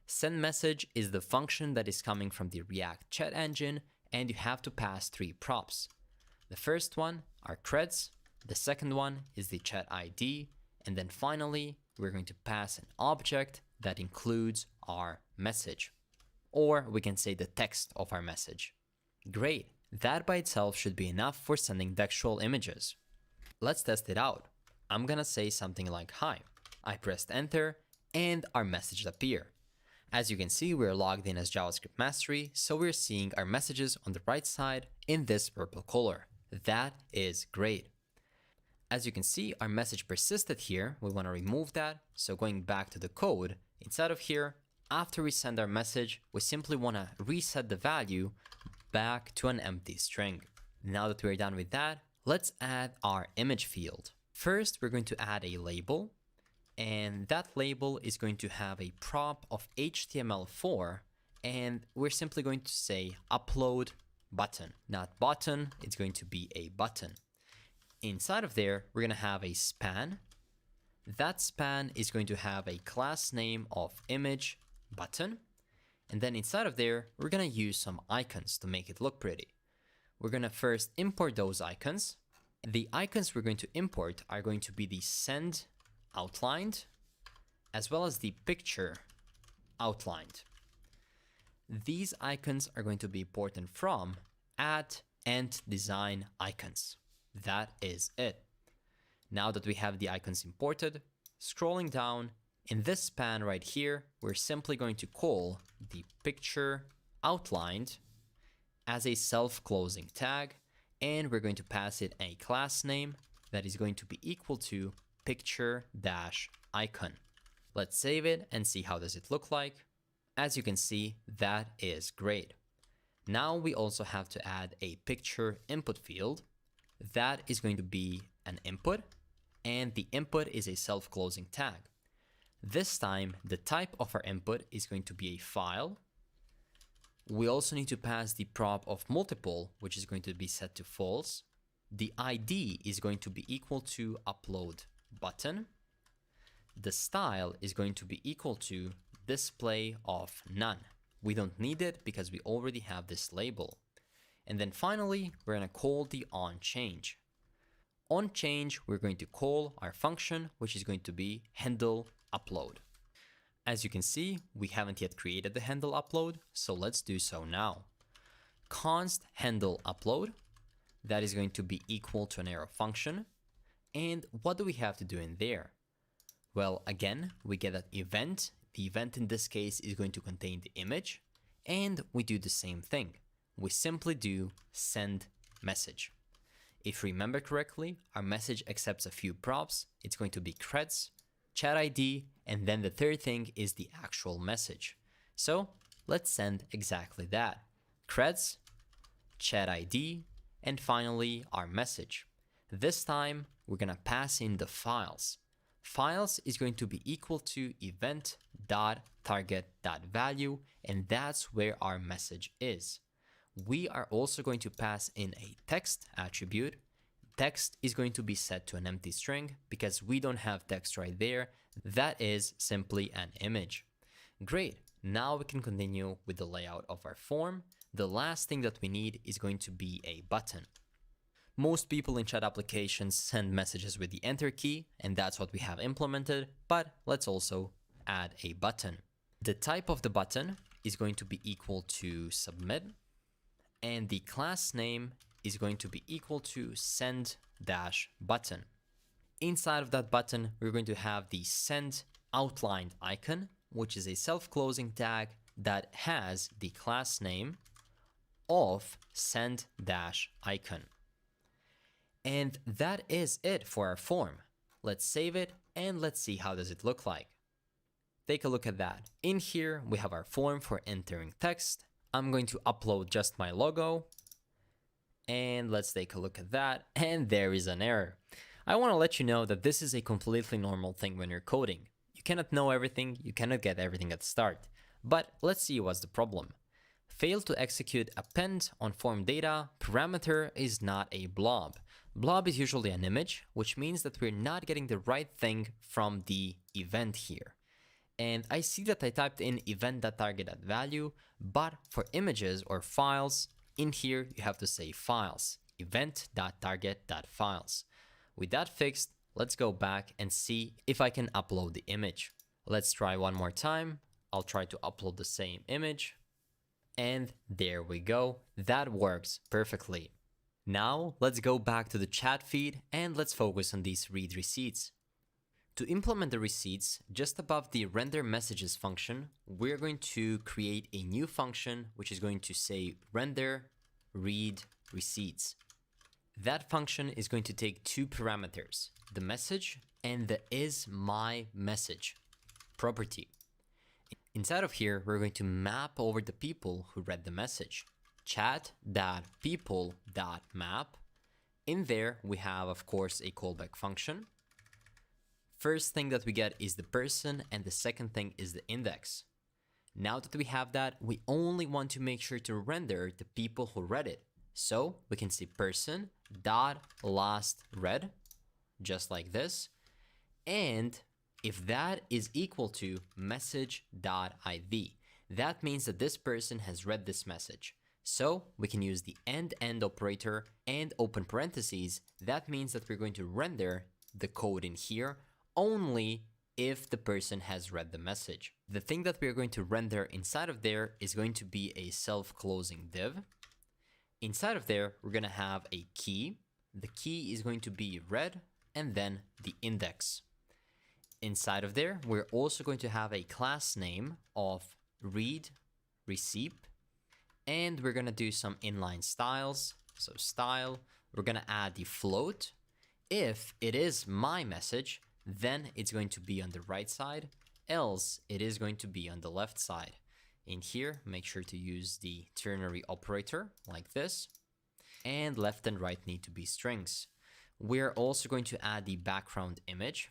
Send message is the function that is coming from the React chat engine, and you have to pass 3 props. The first one are creds, the second one is the chat ID, and then finally, we're going to pass an object that includes our message. Or we can say the text of our message. Great, that by itself should be enough for sending textual images. Let's test it out. I'm gonna say something like hi. I pressed enter and our message appeared. As you can see, we're logged in as JavaScript Mastery, so we're seeing our messages on the right side in this purple color. That is great. As you can see, our message persisted here. We want to remove that. So going back to the code, inside of here, after we send our message, we simply want to reset the value back to an empty string. Now that we're done with that, let's add our image field. First, we're going to add a label. And that label is going to have a prop of HTML4, and we're simply going to say upload button. Not button, it's going to be a button. Inside of there, we're going to have a span. That span is going to have a class name of image button. And then inside of there, we're going to use some icons to make it look pretty. We're going to first import those icons. The icons we're going to import are going to be the send outlined, as well as the picture outlined. These icons are going to be imported from @design icons. That is it. Now that we have the icons imported, scrolling down, in this span right here, we're simply going to call the picture outlined as a self-closing tag, and we're going to pass it a class name that is going to be equal to picture-icon. Let's save it and see how does it look like. As you can see, that is great. Now we also have to add a picture input field. That is going to be an input, and the input is a self-closing tag. This time, the type of our input is going to be a file. We also need to pass the prop of multiple, which is going to be set to false. The ID is going to be equal to upload button. The style is going to be equal to display of none. We don't need it because we already have this label. And then finally, we're going to call the onChange. OnChange, we're going to call our function, which is going to be handle upload. As you can see, we haven't yet created the handle upload, so let's do so now. Const handle upload, that is going to be equal to an arrow function. And what do we have to do in there? Well, again, we get an event. The event in this case is going to contain the image, and we do the same thing. We simply do send message. If you remember correctly, our message accepts a few props. It's going to be creds, chat ID, and then the third thing is the actual message. So let's send exactly that. Creds, chat ID, and finally our message. This time, we're gonna pass in the files. Files is going to be equal to event.target.value, and that's where our message is. We are also going to pass in a text attribute. Text is going to be set to an empty string because we don't have text right there. That is simply an image. Great. Now we can continue with the layout of our form. The last thing that we need is going to be a button. Most people in chat applications send messages with the enter key, and that's what we have implemented, but let's also add a button. The type of the button is going to be equal to submit, and the class name is going to be equal to send-button. Inside of that button, we're going to have the send outlined icon, which is a self-closing tag that has the class name of send-icon. And that is it for our form. Let's save it and let's see how does it look like. Take a look at that. In here, we have our form for entering text. I'm going to upload just my logo. And let's take a look at that. And there is an error. I want to let you know that this is a completely normal thing when you're coding. You cannot know everything, you cannot get everything at the start. But let's see what's the problem. Failed to execute append on form data. Parameter is not a blob. Blob is usually an image, which means that we're not getting the right thing from the event here. And I see that I typed in event.target.value, but for images or files, in here you have to say files, event.target.files. With that fixed, let's go back and see if I can upload the image. Let's try one more time. I'll try to upload the same image. And there we go. That works perfectly. Now let's go back to the chat feed and let's focus on these read receipts. To implement the receipts, just above the render messages function, we're going to create a new function which is going to say render read receipts. That function is going to take two parameters, the message and the isMyMessage property. Inside of here, we're going to map over the people who read the message. Chat.people.map. In there, we have, of course, a callback function. First thing that we get is the person, and the second thing is the index. Now that we have that, we only want to make sure to render the people who read it. So we can see person.lastRead, just like this. And if that is equal to message.iv, that means that this person has read this message. So we can use the end operator and open parentheses. That means that we're going to render the code in here only if the person has read the message. The thing that we're going to render inside of there is going to be a self-closing div. Inside of there, we're going to have a key. The key is going to be read and then the index. Inside of there, we're also going to have a class name of read receipt. And we're going to do some inline styles. So style, we're going to add the float. If it is my message, then it's going to be on the right side. Else, it is going to be on the left side. In here, make sure to use the ternary operator like this. And left and right need to be strings. We're also going to add the background image.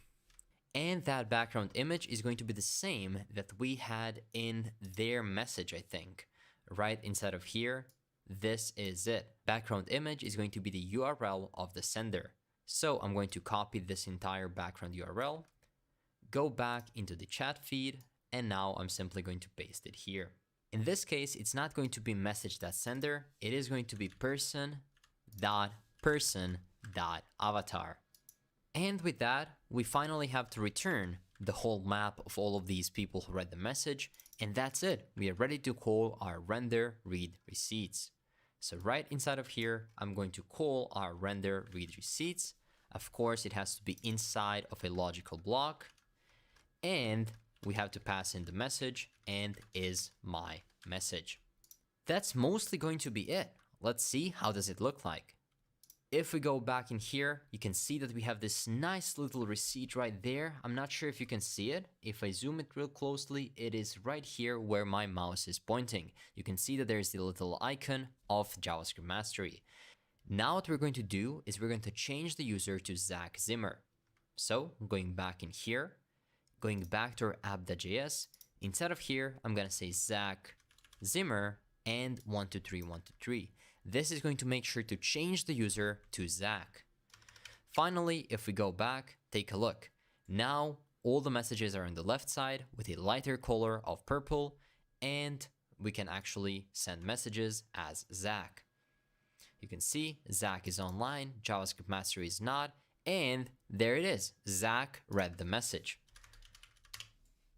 And that background image is going to be the same that we had in their message, I think. Right inside of here, this is it. Background image is going to be the URL of the sender. So I'm going to copy this entire background URL, go back into the chat feed, and now I'm simply going to paste it here. In this case, it's not going to be message.sender, it is going to be person.person.avatar. And with that, we finally have to return the whole map of all of these people who read the message, and that's it. We are ready to call our render read receipts. So right inside of here, I'm going to call our render read receipts. Of course, it has to be inside of a logical block, and we have to pass in the message and isMyMessage. That's mostly going to be it. Let's see how does it look like. If we go back in here, you can see that we have this nice little receipt right there. I'm not sure if you can see it. If I zoom it real closely, it is right here where my mouse is pointing. You can see that there's the little icon of JavaScript Mastery. Now what we're going to do is we're going to change the user to Zach Zimmer. So going back in here, going back to our app.js, instead of here, I'm going to say Zach Zimmer and 123123. This is going to make sure to change the user to Zach. Finally, if we go back, take a look. Now all the messages are on the left side with a lighter color of purple, and we can actually send messages as Zach. You can see Zach is online, JavaScript Mastery is not, and there it is. Zach read the message.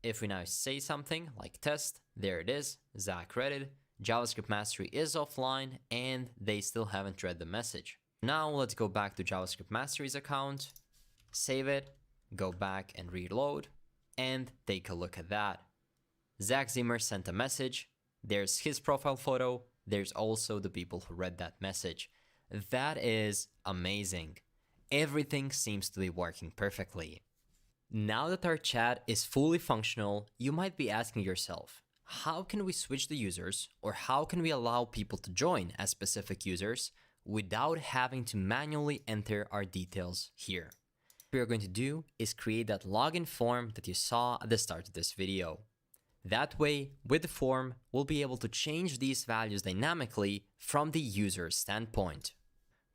If we now say something like test, there it is. Zach read it. JavaScript Mastery is offline and they still haven't read the message. Now let's go back to JavaScript Mastery's account, save it, go back and reload, and take a look at that. Zach Zimmer sent a message. There's his profile photo. There's also the people who read that message. That is amazing. Everything seems to be working perfectly. Now that our chat is fully functional, you might be asking yourself, how can we switch the users, or how can we allow people to join as specific users without having to manually enter our details here? What we are going to do is create that login form that you saw at the start of this video. That way, with the form, we'll be able to change these values dynamically from the user standpoint.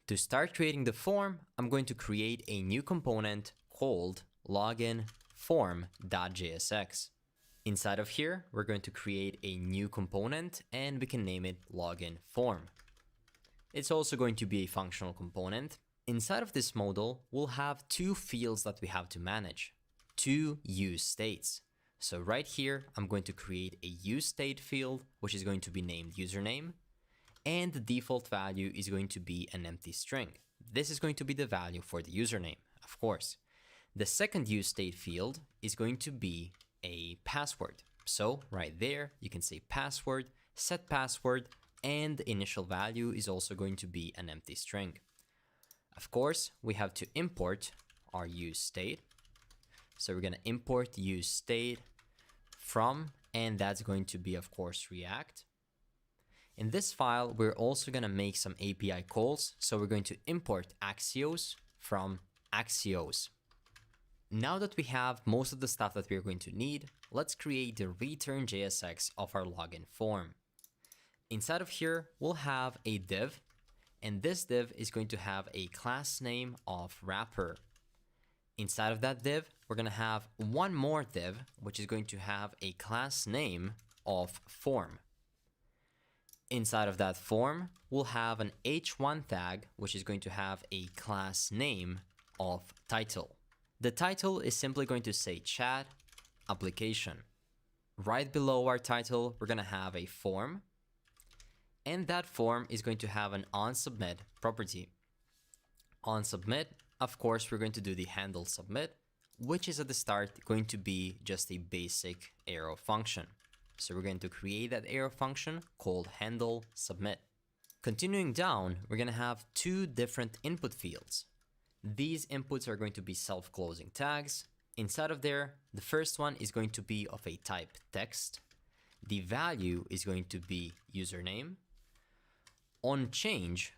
To start creating the form, I'm going to create a new component called login form.jsx. Inside of here, we're going to create a new component and we can name it login form. It's also going to be a functional component. Inside of this modal, we'll have two fields that we have to manage, two use states. So right here, I'm going to create a use state field, which is going to be named username, and the default value is going to be an empty string. This is going to be the value for the username, of course. The second use state field is going to be a password. So right there, you can say password, set password, and the initial value is also going to be an empty string. Of course, we have to import our use state. So we're going to import use state from, and that's going to be, of course, React. In this file, we're also going to make some API calls. So we're going to import Axios from Axios. Now that we have most of the stuff that we're going to need, let's create the return JSX of our login form. Inside of here, we'll have a div, and this div is going to have a class name of wrapper. Inside of that div, we're going to have one more div, which is going to have a class name of form. Inside of that form, we'll have an h1 tag, which is going to have a class name of title. The title is simply going to say chat application. Right below our title, we're going to have a form, and that form is going to have an onSubmit property. OnSubmit, of course, we're going to do the handle submit, which is at the start going to be just a basic arrow function. So we're going to create that arrow function called handle submit. Continuing down, we're going to have two different input fields. These inputs are going to be self-closing tags. Inside of there, the first one is going to be of a type text. The value is going to be username. On change,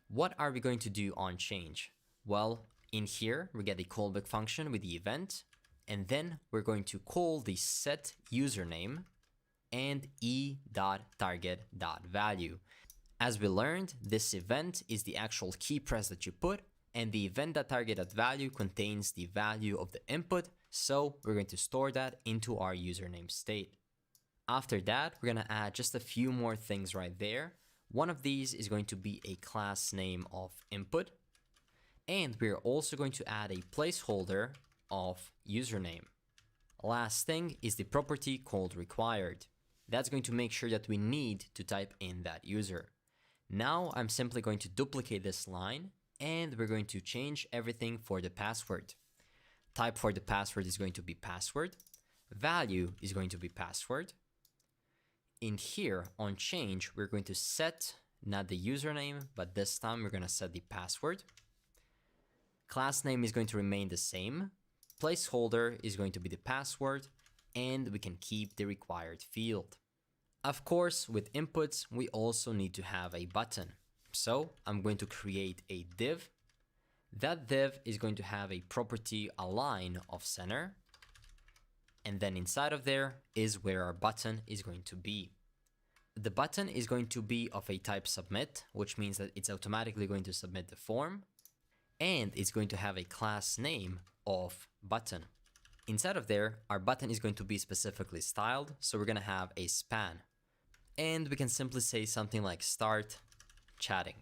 what are we going to do on change? Well, in here, we get a callback function with the event, and then we're going to call the set username and e.target.value. As we learned, this event is the actual key press that you put, and the event.target.value contains the value of the input, so we're going to store that into our username state. After that, we're going to add just a few more things right there. One of these is going to be a class name of input, and we're also going to add a placeholder of username. Last thing is the property called required. That's going to make sure that we need to type in that user. Now I'm simply going to duplicate this line, and we're going to change everything for the password. Type for the password is going to be password. Value is going to be password. In here on change, we're going to set not the username, but this time we're going to set the password. Class name is going to remain the same. Placeholder is going to be the password, and we can keep the required field. Of course, with inputs, we also need to have a button. So I'm going to create a div. That div is going to have a property align of center. And then inside of there is where our button is going to be. The button is going to be of a type submit, which means that it's automatically going to submit the form. And it's going to have a class name of button. Inside of there, our button is going to be specifically styled. So we're going to have a span. And we can simply say something like start chatting.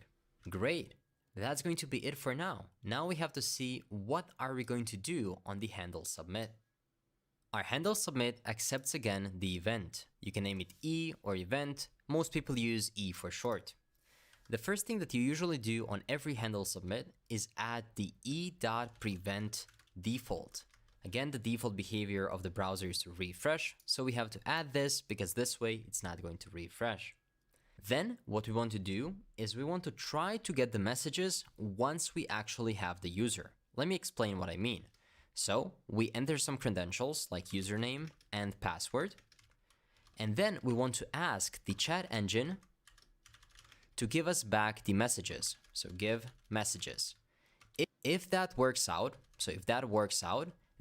Great. That's going to be it for now. Now we have to see what are we going to do on the handle submit. Our handle submit accepts again the event. You can name it E or event. Most people use E for short. The first thing that you usually do on every handle submit is add the e.prevent default. Again, the default behavior of the browser is to refresh, so we have to add this because this way it's not going to refresh. Then what we want to do is we want to try to get the messages once we actually have the user. Let me explain what I mean. So we enter some credentials like username and password, and then we want to ask the chat engine to give us back the messages. So give messages. If that works out,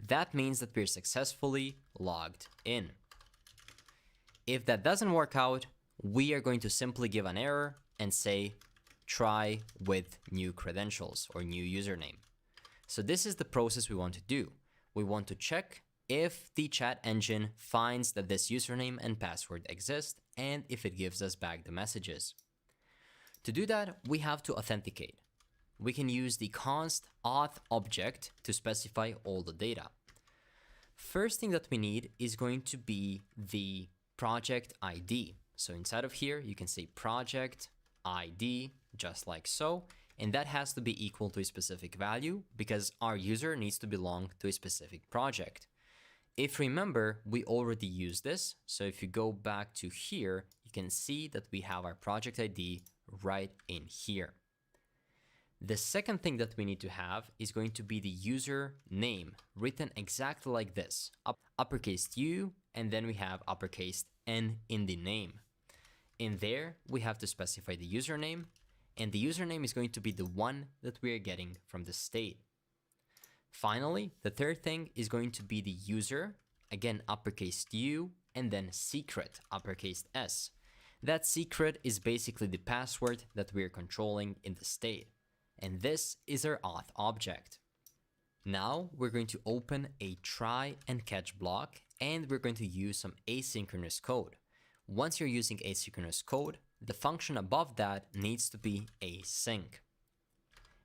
that means that we're successfully logged in. If that doesn't work out, we are going to simply give an error and say try with new credentials or new username. So this is the process we want to do. We want to check if the chat engine finds that this username and password exist and if it gives us back the messages. To do that, we have to authenticate. We can use the const auth object to specify all the data. First thing that we need is going to be the project ID. So inside of here, you can say project ID, just like so. And that has to be equal to a specific value because our user needs to belong to a specific project. If remember, we already used this. So if you go back to here, you can see that we have our project ID right in here. The second thing that we need to have is going to be the user name written exactly like this. Uppercase U, and then we have uppercase N in the name. In there, we have to specify the username, and the username is going to be the one that we are getting from the state. Finally, the third thing is going to be the user, again uppercase U, and then secret, uppercase S. That secret is basically the password that we are controlling in the state. And this is our auth object. Now we're going to open a try and catch block, and we're going to use some asynchronous code. Once you're using asynchronous code, the function above that needs to be async.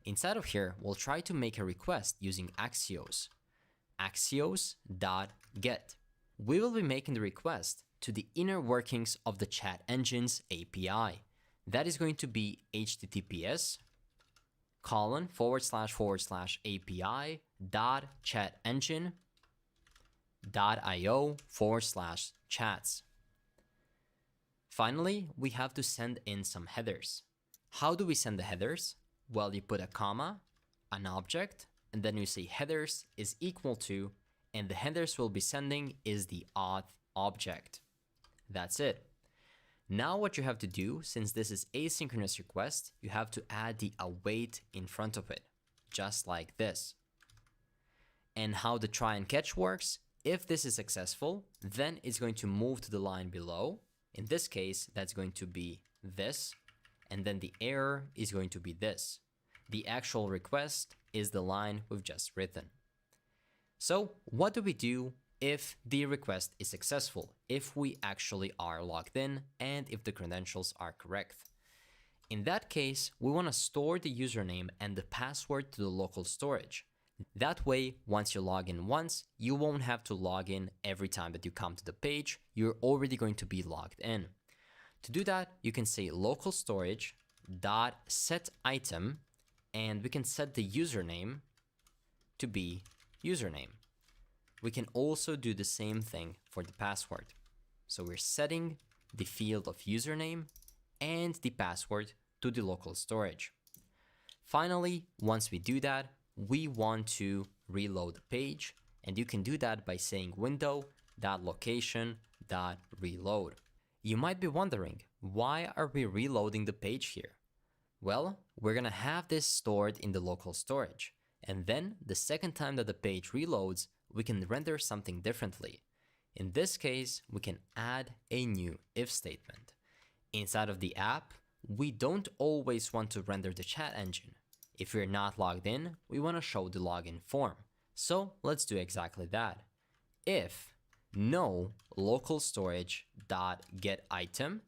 Inside of here, we'll try to make a request using Axios. Axios.get. We will be making the request to the inner workings of the chat engine's API. That is going to be https://api.chatengine.io/chats. Finally, we have to send in some headers. How do we send the headers? Well, you put a comma, an object, and then you say headers is equal to, and the headers we'll be sending is the auth object. That's it. Now what you have to do, since this is asynchronous request, you have to add the await in front of it, just like this. And how the try and catch works, if this is successful, then it's going to move to the line below. In this case, that's going to be this, and then the error is going to be this. The actual request is the line we've just written. So what do we do if the request is successful, if we actually are logged in and if the credentials are correct? In that case, we want to store the username and the password to the local storage. That way, once you log in once, you won't have to log in every time that you come to the page. You're already going to be logged in. To do that, you can say local storage dot set item, and we can set the username to be username. We can also do the same thing for the password. So we're setting the field of username and the password to the local storage. Finally, once we do that, we want to reload the page, and you can do that by saying window.location.reload. You might be wondering, why are we reloading the page here? Well, we're gonna have this stored in the local storage. And then the second time that the page reloads, we can render something differently. In this case, we can add a new if statement. Inside of the app, we don't always want to render the chat engine. If we're not logged in, we want to show the login form. So let's do exactly that. If no local storage dot get item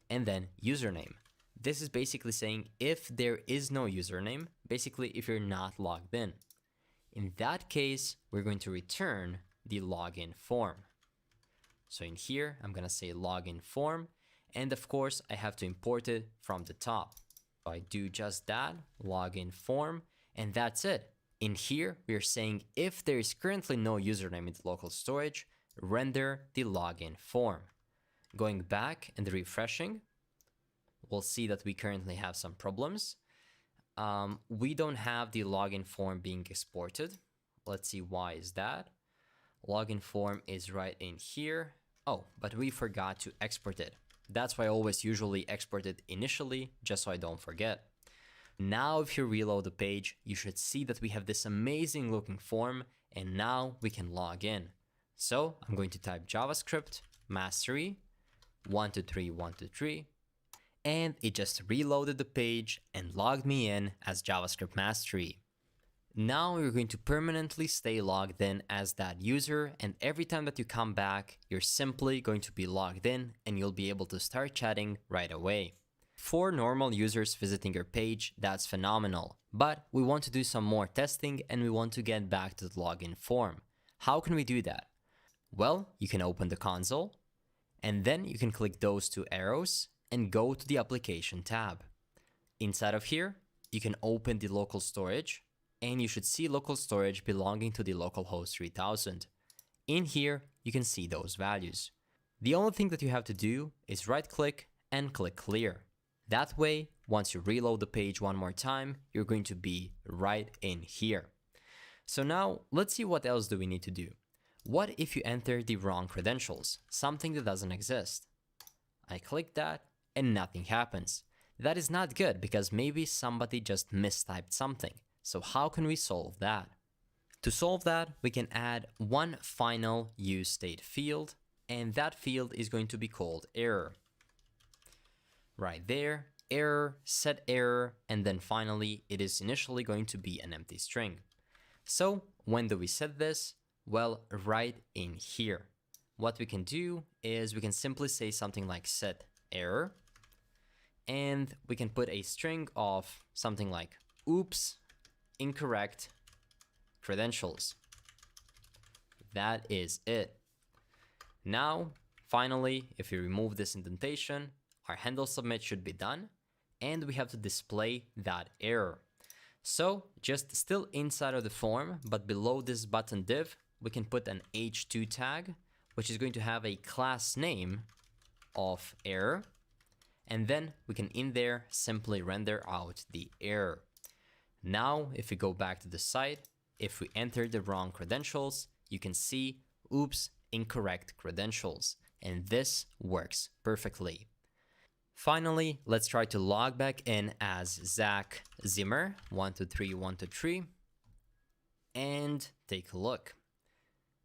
and then username. This is basically saying if there is no username, basically if you're not logged in. In that case, we're going to return the login form. So in here, I'm gonna say login form, and of course I have to import it from the top. So I do just that, login form, and that's it. In here, we are saying if there is currently no username in the local storage, render the login form. Going back and refreshing, we'll see that we currently have some problems. We don't have the login form being exported. Let's see why is that. Login form is right in here. Oh, but we forgot to export it. That's why I always usually export it initially, just so I don't forget. Now, if you reload the page, you should see that we have this amazing looking form, and now we can log in. So I'm going to type JavaScript mastery 123 and it just reloaded the page and logged me in as JavaScript mastery. Now you're going to permanently stay logged in as that user, and every time that you come back, you're simply going to be logged in and you'll be able to start chatting right away. For normal users visiting your page, that's phenomenal, but we want to do some more testing and we want to get back to the login form. How can we do that? Well, you can open the console and then you can click those two arrows and go to the application tab. Inside of here, you can open the local storage and you should see local storage belonging to the localhost 3000. In here, you can see those values. The only thing that you have to do is right click and click clear. That way, once you reload the page one more time, you're going to be right in here. So now let's see what else do we need to do. What if you enter the wrong credentials, something that doesn't exist? I click that and nothing happens. That is not good because maybe somebody just mistyped something. So how can we solve that? To solve that, we can add one final use state field, and that field is going to be called error. Right there, error, set error, and then finally it is initially going to be an empty string. So when do we set this? Well, right in here. What we can do is we can simply say something like set error, and we can put a string of something like oops, incorrect credentials. That is it. Now, finally, if we remove this indentation, our handle submit should be done, and we have to display that error. So just still inside of the form, but below this button div, we can put an h2 tag, which is going to have a class name of error. And then we can in there simply render out the error. Now, if we go back to the site, if we enter the wrong credentials, you can see, oops, incorrect credentials. And this works perfectly. Finally, let's try to log back in as Zach Zimmer 123 and take a look.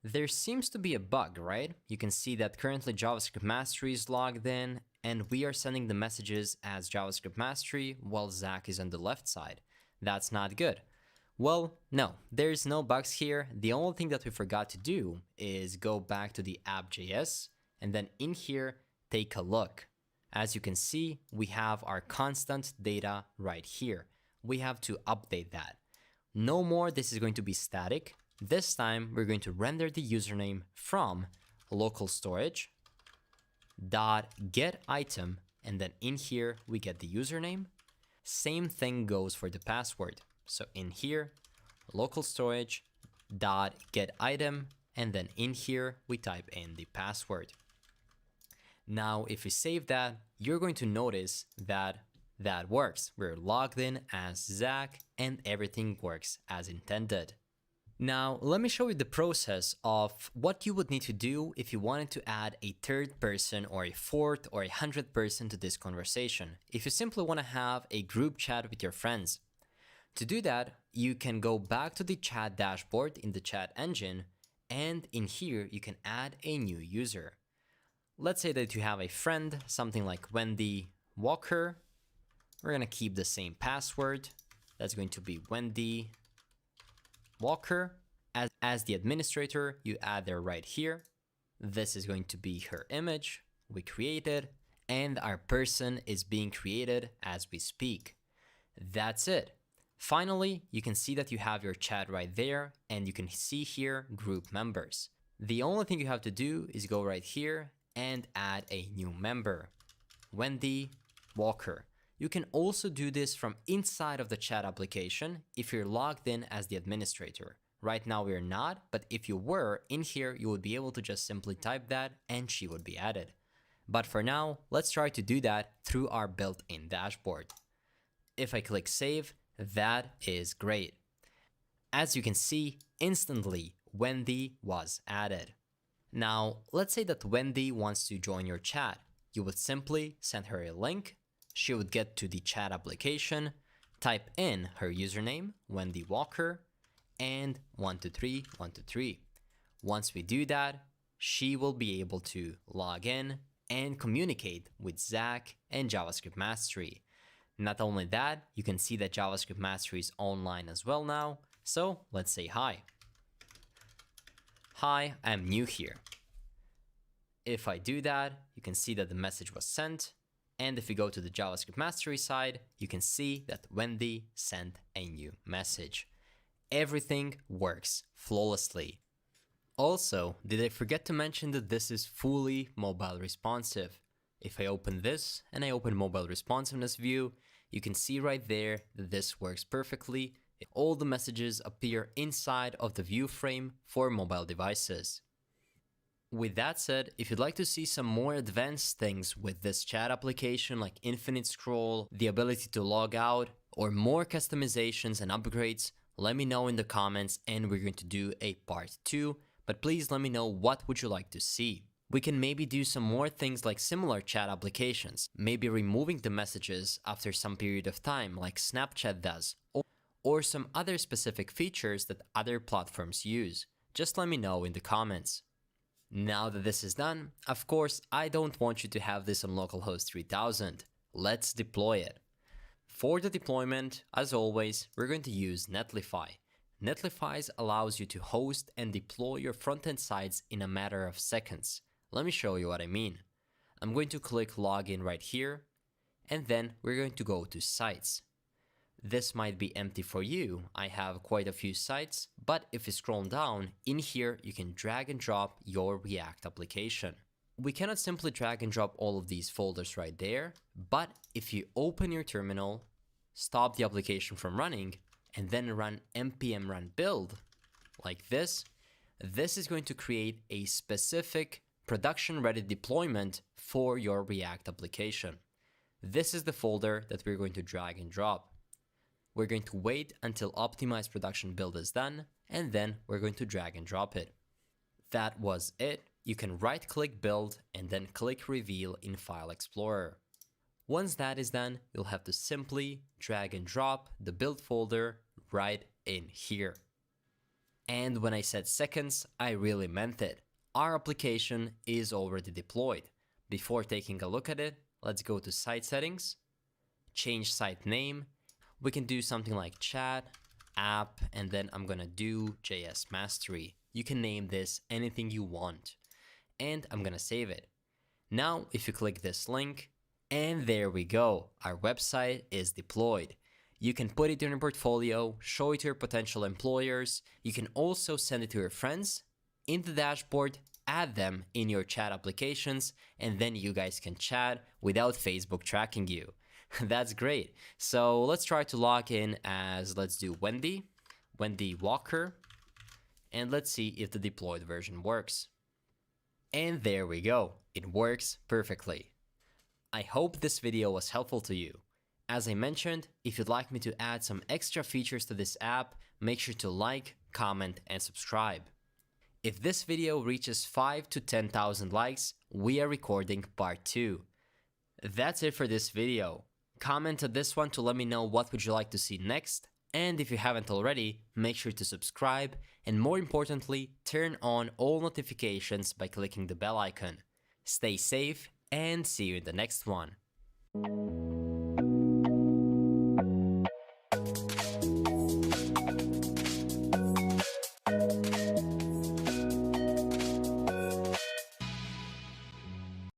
There seems to be a bug, right? You can see that currently JavaScript Mastery is logged in and we are sending the messages as JavaScript Mastery while Zach is on the left side. That's not good. Well, no, there's no bugs here. The only thing that we forgot to do is go back to the app.js and then in here, take a look. As you can see, we have our constant data right here. We have to update that. No more this is going to be static. This time we're going to render the username from local storage dot get item, and then in here we get the username. Same thing goes for the password. So in here, local storage dot get item, and then in here we type in the password. Now, if we save that, you're going to notice that that works. We're logged in as Zach and everything works as intended. Now, let me show you the process of what you would need to do if you wanted to add a third person or a fourth or 100th person to this conversation. If you simply want to have a group chat with your friends. To do that, you can go back to the chat dashboard in the chat engine, and in here you can add a new user. Let's say that you have a friend, something like Wendy Walker. We're going to keep the same password. That's going to be Wendy Walker. As the administrator, you add her right here. This is going to be her image we created, and our person is being created as we speak. That's it. Finally, you can see that you have your chat right there, and you can see here group members. The only thing you have to do is go right here and add a new member, Wendy Walker. You can also do this from inside of the chat application if you're logged in as the administrator. Right now we're not, but if you were, in here you would be able to just simply type that and she would be added. But for now, let's try to do that through our built-in dashboard. If I click save, that is great. As you can see, instantly Wendy was added. Now, let's say that Wendy wants to join your chat. You would simply send her a link. She would get to the chat application, type in her username, Wendy Walker, and 123. Once we do that, she will be able to log in and communicate with Zach and JavaScript Mastery. Not only that, you can see that JavaScript Mastery is online as well now. So let's say hi. Hi, I'm new here. If I do that, you can see that the message was sent. And if you go to the JavaScript Mastery side, you can see that Wendy sent a new message. Everything works flawlessly. Also, did I forget to mention that this is fully mobile responsive? If I open this and I open mobile responsiveness view, you can see right there that this works perfectly. All the messages appear inside of the view frame for mobile devices. With that said, if you'd like to see some more advanced things with this chat application like infinite scroll, the ability to log out, or more customizations and upgrades, let me know in the comments and we're going to do a part 2, but please let me know what would you like to see. We can maybe do some more things like similar chat applications, maybe removing the messages after some period of time like Snapchat does, or some other specific features that other platforms use. Just let me know in the comments. Now that this is done, of course, I don't want you to have this on localhost 3000. Let's deploy it. For the deployment, as always, we're going to use Netlify. Netlify allows you to host and deploy your front-end sites in a matter of seconds. Let me show you what I mean. I'm going to click login right here, and then we're going to go to sites. This might be empty for you. I have quite a few sites, but if you scroll down, in here you can drag and drop your React application. We cannot simply drag and drop all of these folders right there, but if you open your terminal, stop the application from running, and then run npm run build like this is going to create a specific production-ready deployment for your React application. This is the folder that we're going to drag and drop. We're going to wait until optimized production build is done, and then we're going to drag and drop it. That was it. You can right-click build and then click reveal in File Explorer. Once that is done, you'll have to simply drag and drop the build folder right in here. And when I said seconds, I really meant it. Our application is already deployed. Before taking a look at it, let's go to site settings, change site name. We can do something like chat, app, and then I'm gonna do JS Mastery. You can name this anything you want. And I'm gonna save it. Now, if you click this link, and there we go, our website is deployed. You can put it in your portfolio, show it to your potential employers. You can also send it to your friends in the dashboard, add them in your chat applications, and then you guys can chat without Facebook tracking you. That's great. So let's try to log in as, let's do Wendy Walker, and let's see if the deployed version works. And there we go, it works perfectly. I hope this video was helpful to you. As I mentioned, if you'd like me to add some extra features to this app, make sure to like, comment, and subscribe. If this video reaches 5 to 10,000 likes, we are recording part 2. That's it for this video. Comment on this one to let me know what would you like to see next, and if you haven't already, make sure to subscribe, and more importantly, turn on all notifications by clicking the bell icon. Stay safe, and see you in the next one.